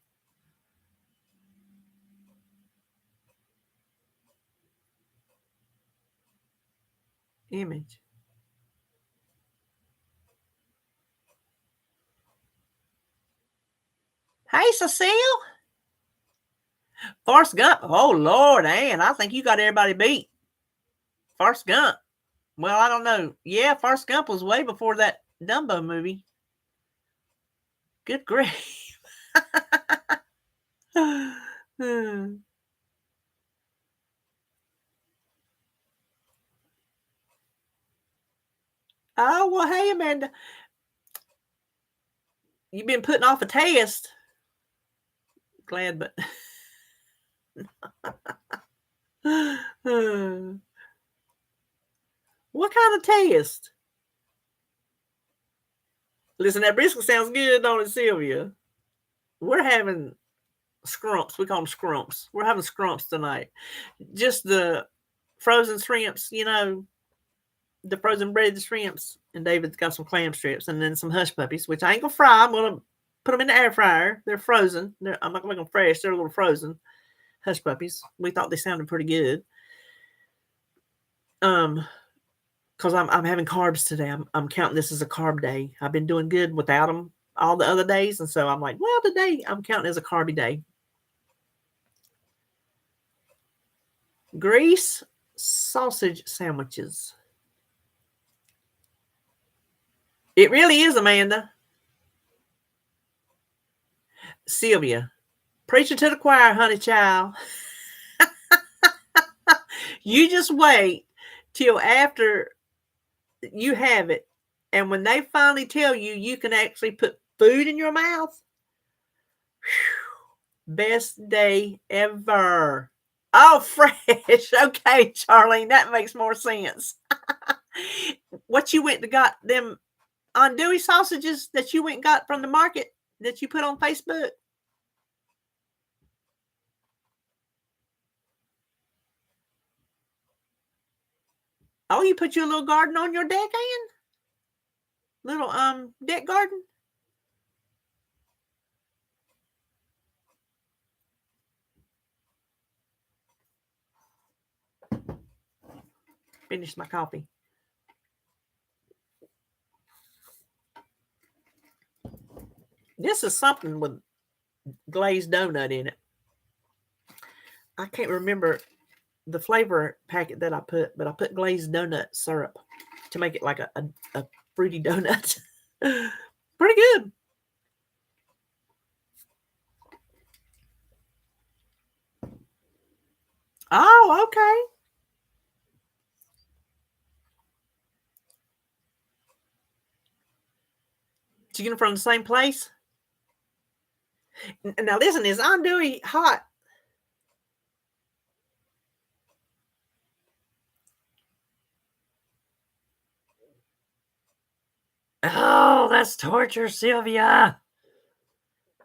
Image. Hey, Cecile. Forrest Gump. Oh, Lord, Ann, I think you got everybody beat. Forrest Gump. Well, I don't know. Yeah, Forrest Gump was way before that Dumbo movie. Good grief. Oh, well, hey, Amanda. You've been putting off a test. Glad, but. What kind of test? Listen, that brisket sounds good, don't it, Sylvia? We're having scrumps. We call them scrumps. We're having scrumps tonight. Just the frozen shrimps, the frozen breaded shrimps. And David's got some clam strips and then some hush puppies, which I ain't going to fry. I'm going to put them in the air fryer. They're frozen. I'm not going to make them fresh. They're a little frozen hush puppies. We thought they sounded pretty good. Because I'm having carbs today. I'm counting this as a carb day. I've been doing good without them all the other days. And so I'm like, well, today I'm counting as a carby day. Grease sausage sandwiches. It really is, Amanda. Sylvia, preaching to the choir, honey child. You just wait till after you have it. And when they finally tell you you can actually put food in your mouth, whew, best day ever. Oh, fresh. Okay, Charlene, that makes more sense. What you went to got them andouille sausages that you went and got from the market that you put on Facebook? Oh, you put your little garden on your deck, Ann? Little deck garden? Finish my coffee. This is something with glazed donut in it. I can't remember the flavor packet that I put, but I put glazed donut syrup to make it like a fruity donut. Pretty good. Oh, okay. Did you get them from the same place? Now listen, is andouille hot? Oh, that's torture, Sylvia.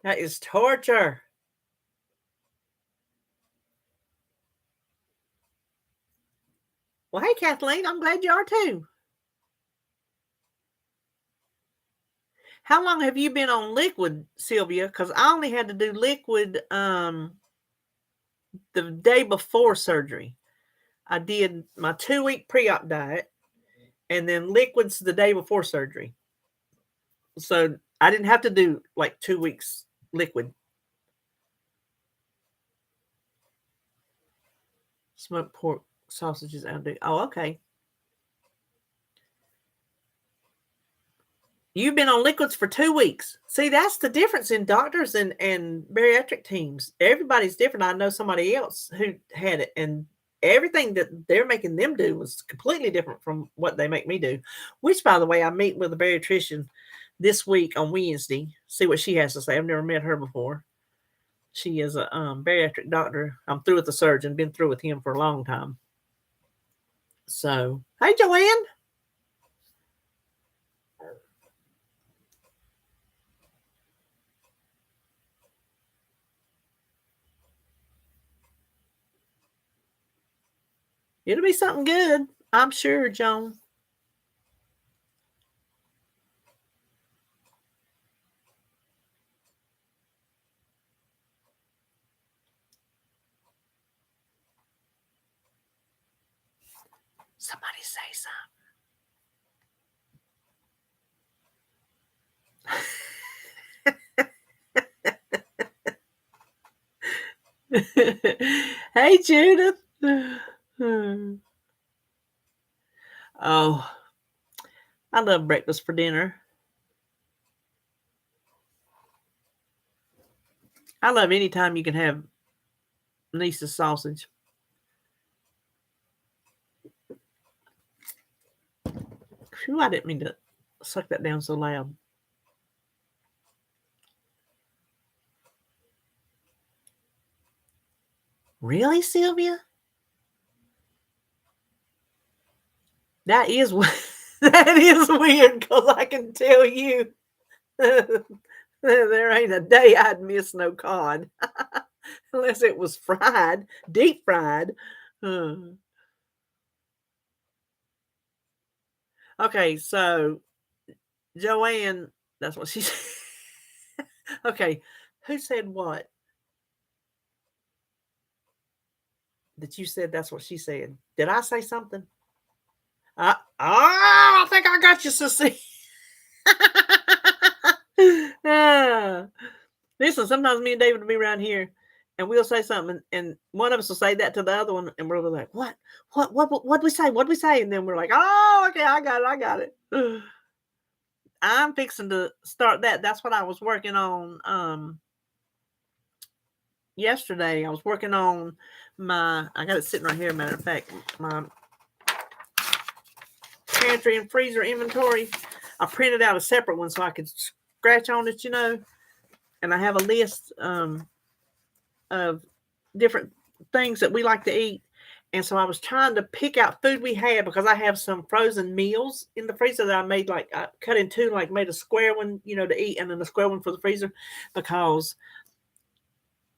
That is torture. Well, hey, Kathleen, I'm glad you are too. How long have you been on liquid, Sylvia? Because I only had to do liquid the day before surgery. I did my 2-week pre-op diet and then liquids the day before surgery. So I didn't have to do like 2 weeks liquid. Smoked pork sausages. Oh, okay. You've been on liquids for 2 weeks. See, that's the difference in doctors and bariatric teams. Everybody's different. I know somebody else who had it, and everything that they're making them do was completely different from what they make me do. Which, by the way, I meet with a bariatrician this week on Wednesday. See what she has to say. I've never met her before. She is a bariatric doctor. I'm through with the surgeon. Been through with him for a long time. So, hey, Joanne. It'll be something good, I'm sure, Joan. Somebody say something. Hey, Judith. Oh, I love breakfast for dinner. I love any time you can have Niece's sausage. Phew, I didn't mean to suck that down so loud. Really, Sylvia? That is that is weird because I can tell you there ain't a day I'd miss no cod unless it was fried, deep fried. Okay, so Joanne, that's what she said. Okay, who said what? That you said that's what she said. Did I say something? I think I got you, sissy. Listen, sometimes me and David will be around here and we'll say something and one of us will say that to the other one and we're like, what'd we say? What'd we say? And then we're like, oh, okay, I got it. I'm fixing to start that. That's what I was working on yesterday. I was working on I got it sitting right here, matter of fact, my pantry and freezer inventory. I printed out a separate one so I could scratch on it, and I have a list of different things that we like to eat. And so I was trying to pick out food we had because I have some frozen meals in the freezer that I made, like I cut in two, like made a square one, to eat, and then a square one for the freezer. Because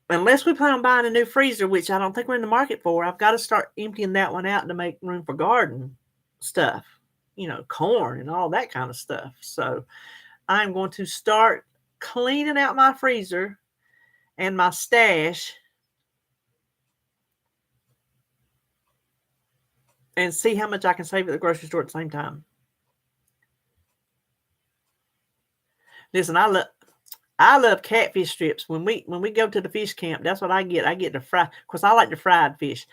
unless we plan on buying a new freezer, which I don't think we're in the market for, I've got to start emptying that one out to make room for garden stuff, corn and all that kind of stuff. So I'm going to start cleaning out my freezer and my stash and see how much I can save at the grocery store at the same time. Listen, I love catfish strips. When we go to the fish camp, that's what I get. I get the fry, because I like the fried fish.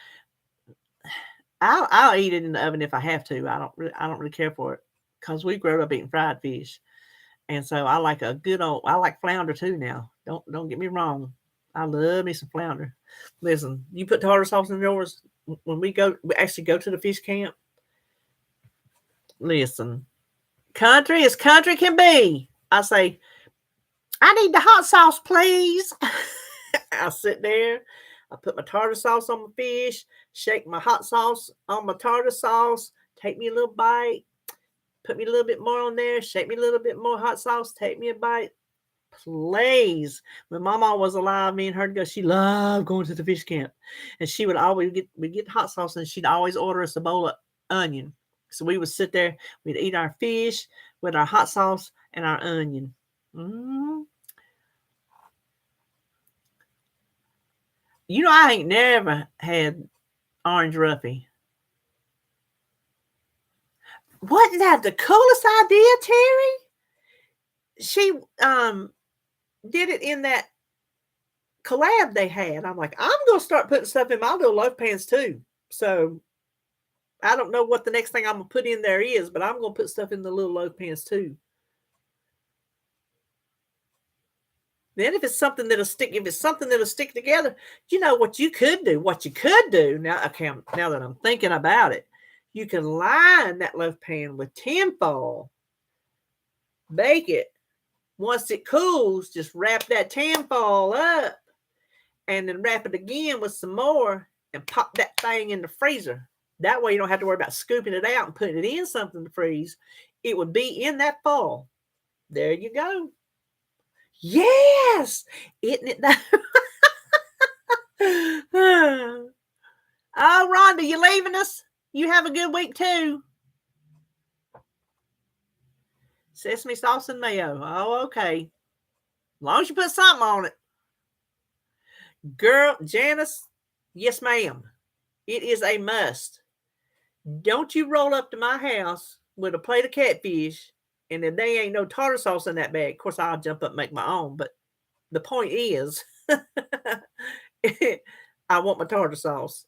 I'll eat it in the oven if I have to. I don't really care for it because we grew up eating fried fish, and so I like I like flounder too now. Don't get me wrong. I love me some flounder. Listen, you put tartar sauce in yours when we actually go to the fish camp. Listen, country as country can be. I say, I need the hot sauce, please. I sit there. I put my tartar sauce on my fish, shake my hot sauce on my tartar sauce, take me a little bite, put me a little bit more on there, shake me a little bit more hot sauce, take me a bite. Please. When Mama was alive, me and her go, she loved going to the fish camp. And she would always get hot sauce and she'd always order us a bowl of onion. So we would sit there, we'd eat our fish with our hot sauce and our onion. Mm-hmm. I ain't never had orange roughy. Wasn't that the coolest idea, Terry? She did it in that collab they had. I'm like, I'm gonna start putting stuff in my little loaf pans too. So I don't know what the next thing I'm gonna put in there is, but I'm gonna put stuff in the little loaf pans too. Then if it's something that'll stick together, what you could do now. Okay, now that I'm thinking about it, you can line that loaf pan with tinfoil, bake it. Once it cools, just wrap that tinfoil up and then wrap it again with some more and pop that thing in the freezer. That way you don't have to worry about scooping it out and putting it in something to freeze. It would be in that fall. There you go. Yes! Isn't it that? Oh, Rhonda, you leaving us? You have a good week too. Sesame sauce and mayo. Oh, okay. As long as you put something on it. Girl, Janice, yes, ma'am. It is a must. Don't you roll up to my house with a plate of catfish and then there ain't no tartar sauce in that bag. Of course, I'll jump up and make my own, but the point is, I want my tartar sauce.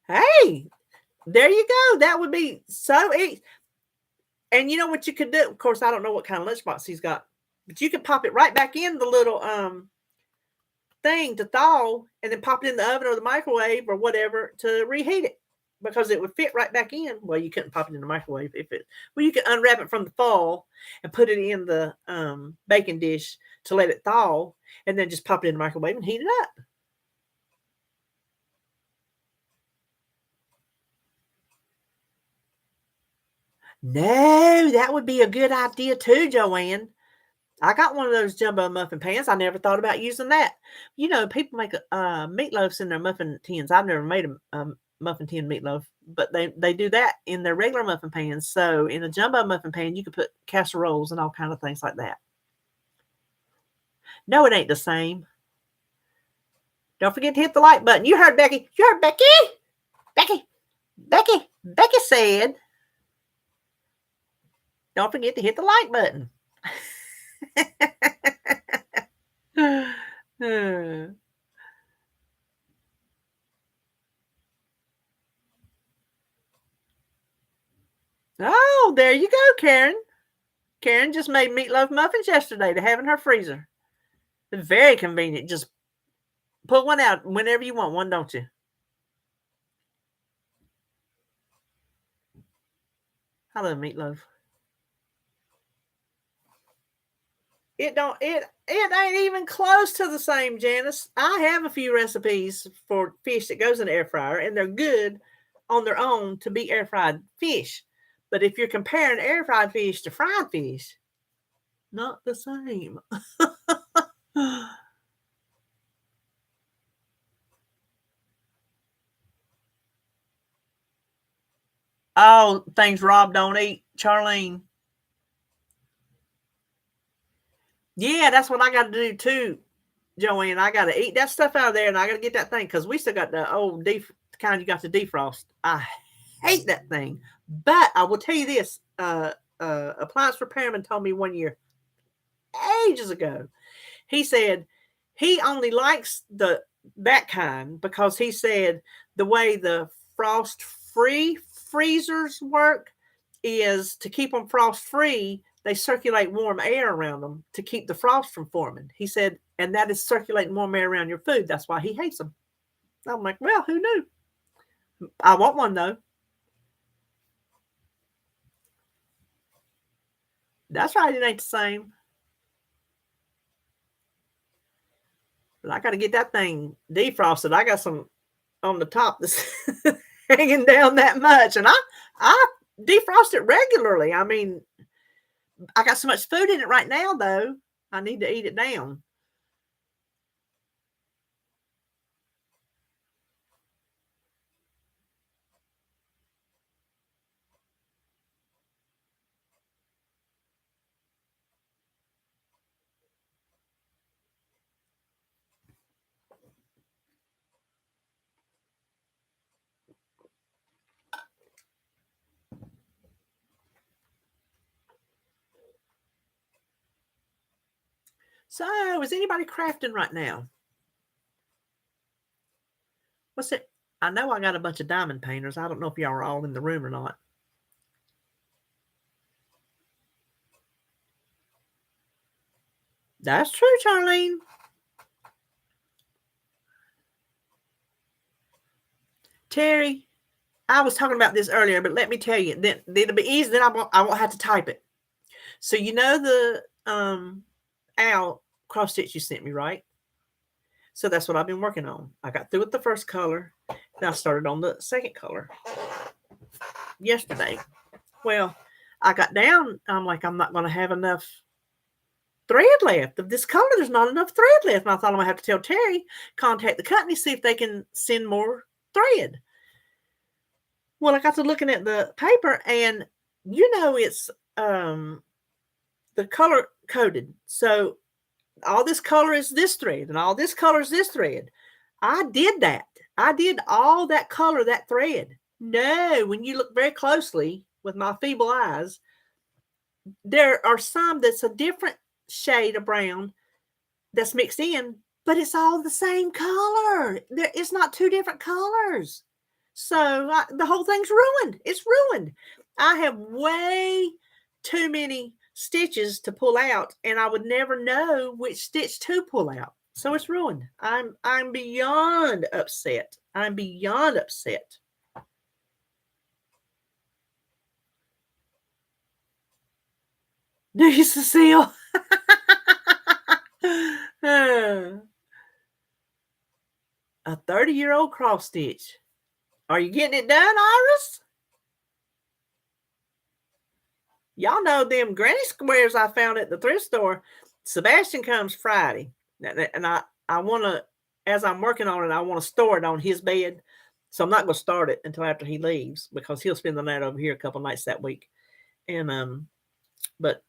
Hey, there you go. That would be so easy. And you know what you could do? Of course, I don't know what kind of lunchbox he's got, but you could pop it right back in the little thing to thaw and then pop it in the oven or the microwave or whatever to reheat it because it would fit right back in. Well, you couldn't pop it in the microwave well, you could unwrap it from the fall and put it in the baking dish to let it thaw and then just pop it in the microwave and heat it up. No, that would be a good idea too, Joanne. I got one of those jumbo muffin pans. I never thought about using that. You know, people make meatloafs in their muffin tins. I've never made a muffin tin meatloaf, but they do that in their regular muffin pans. So in a jumbo muffin pan, you could put casseroles and all kind of things like that. No, it ain't the same. Don't forget to hit the like button. You heard Becky. You heard Becky. Becky said, don't forget to hit the like button. Oh, there you go, Karen. Karen just made meatloaf muffins yesterday to have in her freezer. It's very convenient. Just pull one out whenever you want one, don't you? I love meatloaf. It ain't even close to the same, Janice. I have a few recipes for fish that goes in the air fryer, and they're good on their own to be air fried fish. But if you're comparing air fried fish to fried fish, not the same. Oh, things Rob don't eat, Charlene. Yeah, that's what I got to do too, Joanne. I got to eat that stuff out of there, and I got to get that thing because we still got the old kind you got to defrost. I hate that thing, but I will tell you this: appliance repairman told me one year, ages ago, he said he only likes that kind because he said the way the frost-free freezers work is to keep them frost-free. They circulate warm air around them to keep the frost from forming. He said, and that is circulating warm air around your food. That's why he hates them. I'm like, well, who knew? I want one though. That's right. It ain't the same. But I got to get that thing defrosted. I got some on the top that's hanging down that much, and I defrost it regularly. I mean, I got so much food in it right now, though. I need to eat it down. So, is anybody crafting right now? What's it? I know I got a bunch of diamond painters. I don't know if y'all are all in the room or not. That's true, Charlene. Terry, I was talking about this earlier, but let me tell you, then it'll be easy. Then I won't have to type it. So you know the owl cross stitch you sent me, right? So that's what I've been working on. I got through with the first color, and I started on the second color yesterday. Well, I got down. I'm like, I'm not going to have enough thread left of this color. There's not enough thread left. And I thought I'm going to have to tell Terry, contact the company, see if they can send more thread. Well, I got to looking at the paper, and it's the color coded. So all this color is this thread, and all this color is this thread. I did that. I did all that color, that thread. No, when you look very closely with my feeble eyes, there are some that's a different shade of brown that's mixed in, but it's all the same color. It's not two different colors. So the whole thing's ruined. It's ruined. I have way too many stitches to pull out, and I would never know which stitch to pull out. So it's ruined. I'm beyond upset. I'm beyond upset. Do you, Cecile? A 30-year-old cross stitch. Are you getting it done, Iris? Y'all know them granny squares I found at the thrift store. Sebastian comes Friday. And I want to, as I'm working on it, I want to store it on his bed. So I'm not going to start it until after he leaves, because he'll spend the night over here a couple nights that week. And, but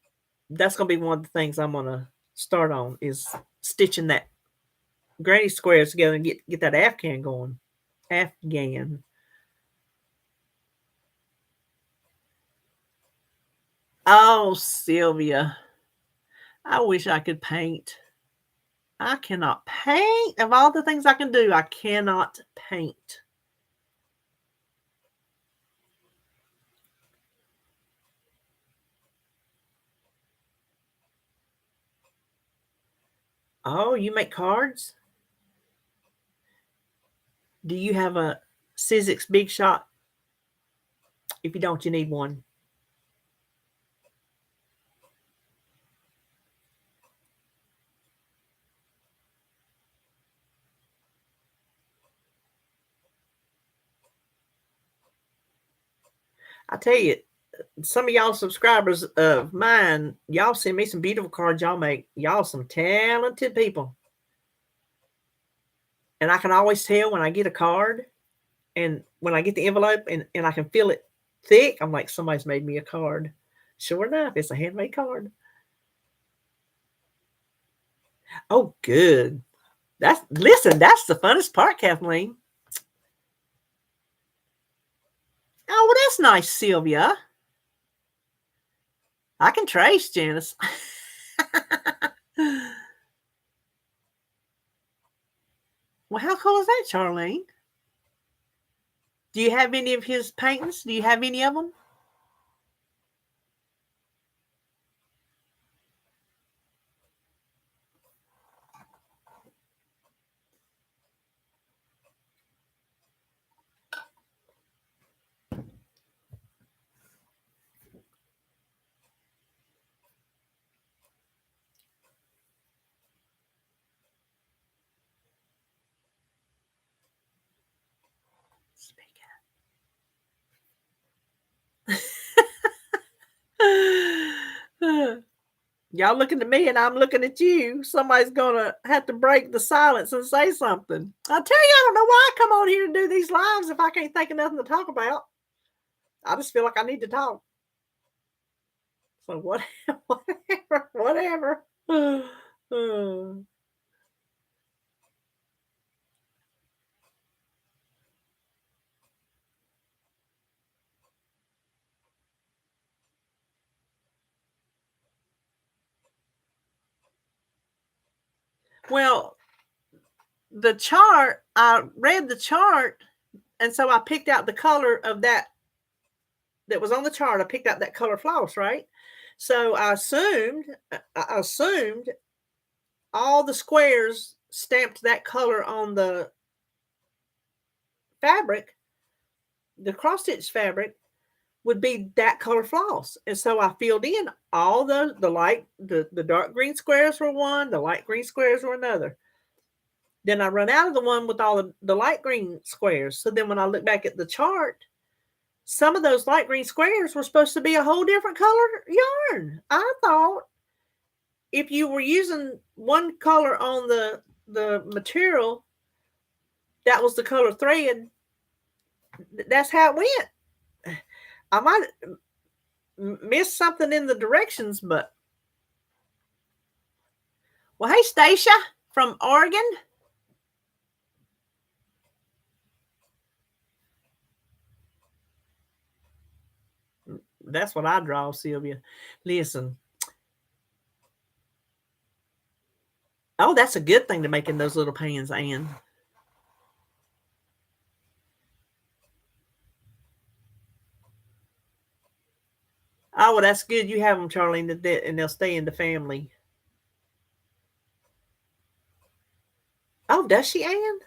that's going to be one of the things I'm going to start on, is stitching that granny squares together and get that Afghan going. Afghan. Oh, Sylvia, I wish I could paint. I cannot paint. Of all the things I can do, I cannot paint. Oh, you make cards? Do you have a Sizzix Big Shot? If you don't, you need one. I tell you, some of y'all subscribers of mine, y'all send me some beautiful cards y'all make. Y'all some talented people. And I can always tell when I get a card, and when I get the envelope and I can feel it thick, I'm like, somebody's made me a card. Sure enough, it's a handmade card. Oh, good. That's the funnest part, Kathleen. Oh, well, that's nice, Sylvia. I can trace, Janice. Well, how cool is that, Charlene? Do you have any of his paintings? Do you have any of them? Y'all looking at me and I'm looking at you. Somebody's gonna have to break the silence and say something. I tell you, I don't know why I come on here to do these lives if I can't think of nothing to talk about. I just feel like I need to talk. So whatever. Well, the chart, I read the chart, and so I picked out the color of that was on the chart. I picked out that color floss, right? So I assumed all the squares stamped that color on the fabric, the cross stitch fabric would be that color floss. And so I filled in all the dark green squares were one, the light green squares were another. Then I run out of the one with all the light green squares. So then when I look back at the chart, some of those light green squares were supposed to be a whole different color yarn. I thought if you were using one color on the material, that was the color thread. That's how it went. I might miss something in the directions, but well, hey, Stacia from Oregon. That's what I draw, Sylvia. Listen. Oh, that's a good thing to make in those little pans, Ann. Oh, well, that's good. You have them, Charlene, and they'll stay in the family. Oh, does she, Ann?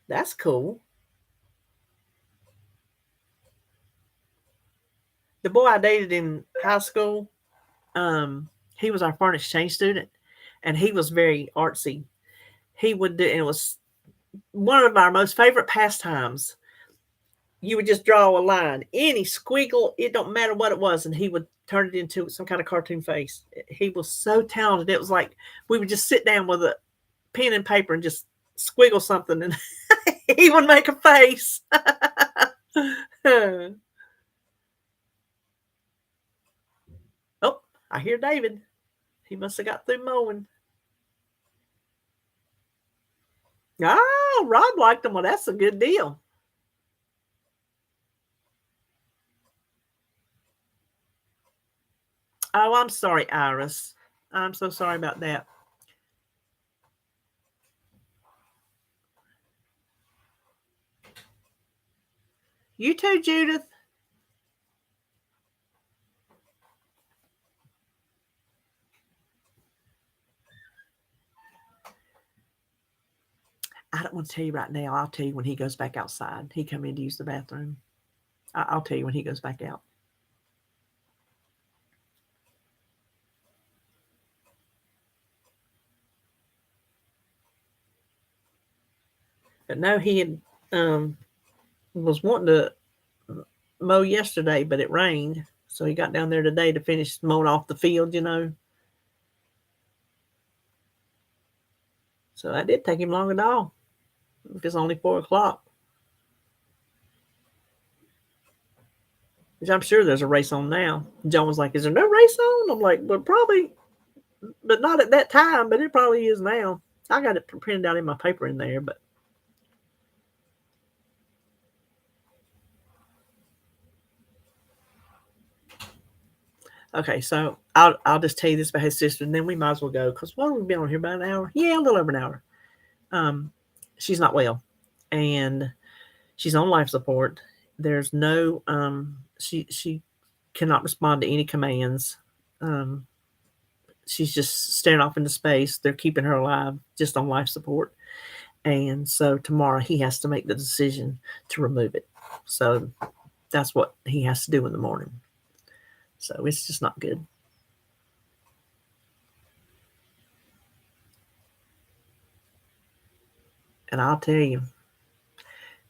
That's cool. The boy I dated in high school, he was our foreign exchange student, and he was very artsy. He would do, and it was one of our most favorite pastimes. You would just draw a line, any squiggle, it don't matter what it was, and he would turn it into some kind of cartoon face. He was so talented. It was like we would just sit down with a pen and paper and just squiggle something, and he would make a face. Oh, I hear David. He must have got through mowing. Oh, Rob liked them. Well, that's a good deal. Oh, I'm sorry, Iris. I'm so sorry about that. You too, Judith. I don't want to tell you right now. I'll tell you when he goes back outside. He come in to use the bathroom. I'll tell you when he goes back out. But no, he had was wanting to mow yesterday, but it rained, so he got down there today to finish mowing off the field. So that did take him long at all. If it's only 4 o'clock, which I'm sure there's a race on now. John was like, "Is there no race on?" I'm like, "Well, probably, but not at that time. But it probably is now." I got it printed out in my paper in there, but okay. So I'll just tell you this about his sister, and then we might as well go because we've been on here about an hour. Yeah, a little over an hour. She's not well, and she's on life support. There's no she cannot respond to any commands. Um, she's just staring off into space. They're keeping her alive just on life support. And so tomorrow he has to make the decision to remove it. So that's what he has to do in the morning. So it's just not good. And I'll tell you,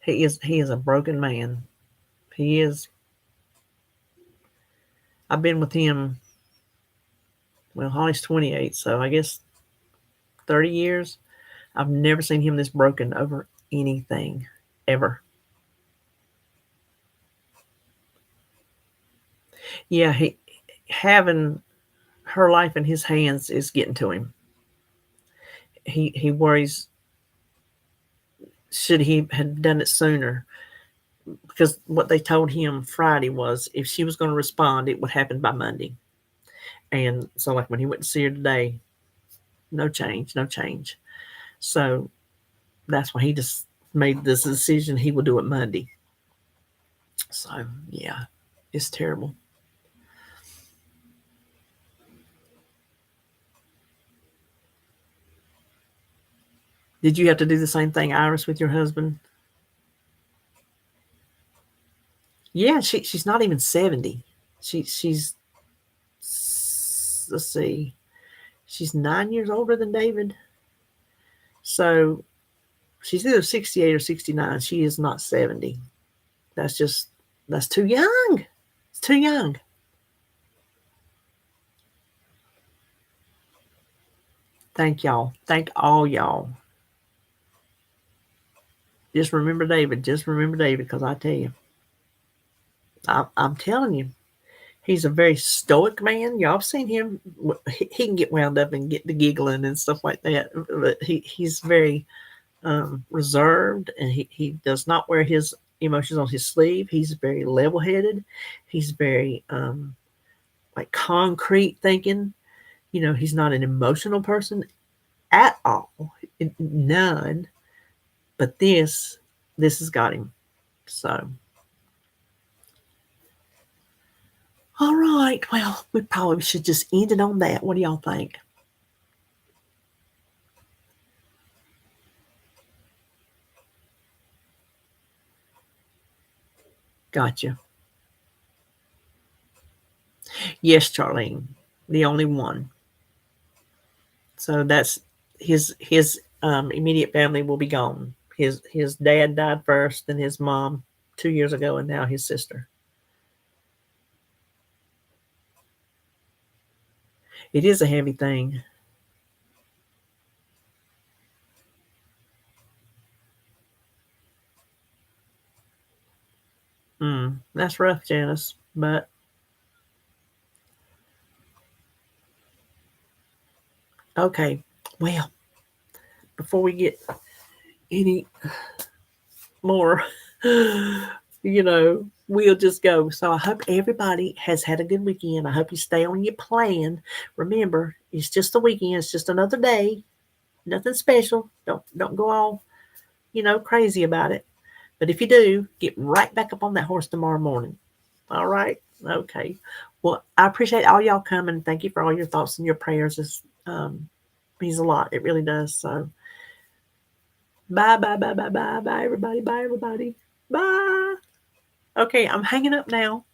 he is a broken man. He is. I've been with him. Well, Holly's 28, so I guess 30 years. I've never seen him this broken over anything, ever. Yeah, he having her life in his hands is getting to him. He worries, should he had done it sooner, because what they told him Friday was if she was going to respond, it would happen by Monday. And so, like when he went to see her today, no change, no change. So that's why he just made this decision he will do it Monday. So yeah, it's terrible. Did you have to do the same thing, Iris, with your husband? Yeah, she's not even 70. She's let's see, she's 9 years older than David. So she's either 68 or 69. She is not 70. That's too young. It's too young. Thank y'all. Thank all y'all. Just remember David. Just remember David, because I tell you, I'm telling you, he's a very stoic man. Y'all have seen him. He can get wound up and get the giggling and stuff like that. But he's very reserved, and he does not wear his emotions on his sleeve. He's very level headed. He's very like concrete thinking. He's not an emotional person at all. None. But this has got him. So, all right. Well, we probably should just end it on that. What do y'all think? Gotcha. Yes, Charlene, the only one. So that's his immediate family will be gone. His dad died first, then his mom 2 years ago, and now his sister. It is a heavy thing. That's rough, Janice. But okay. Well, before we get any more, we'll just go. So I hope everybody has had a good weekend. I hope you stay on your plan. Remember, it's just a weekend. It's just another day. Nothing special. Don't go all crazy about it. But if you do, get right back up on that horse tomorrow morning. All right. Okay. Well, I appreciate all y'all coming. Thank you for all your thoughts and your prayers. It means a lot. It really does. So bye, bye, bye, bye, bye, bye, everybody. Bye, everybody. Bye. Okay, I'm hanging up now.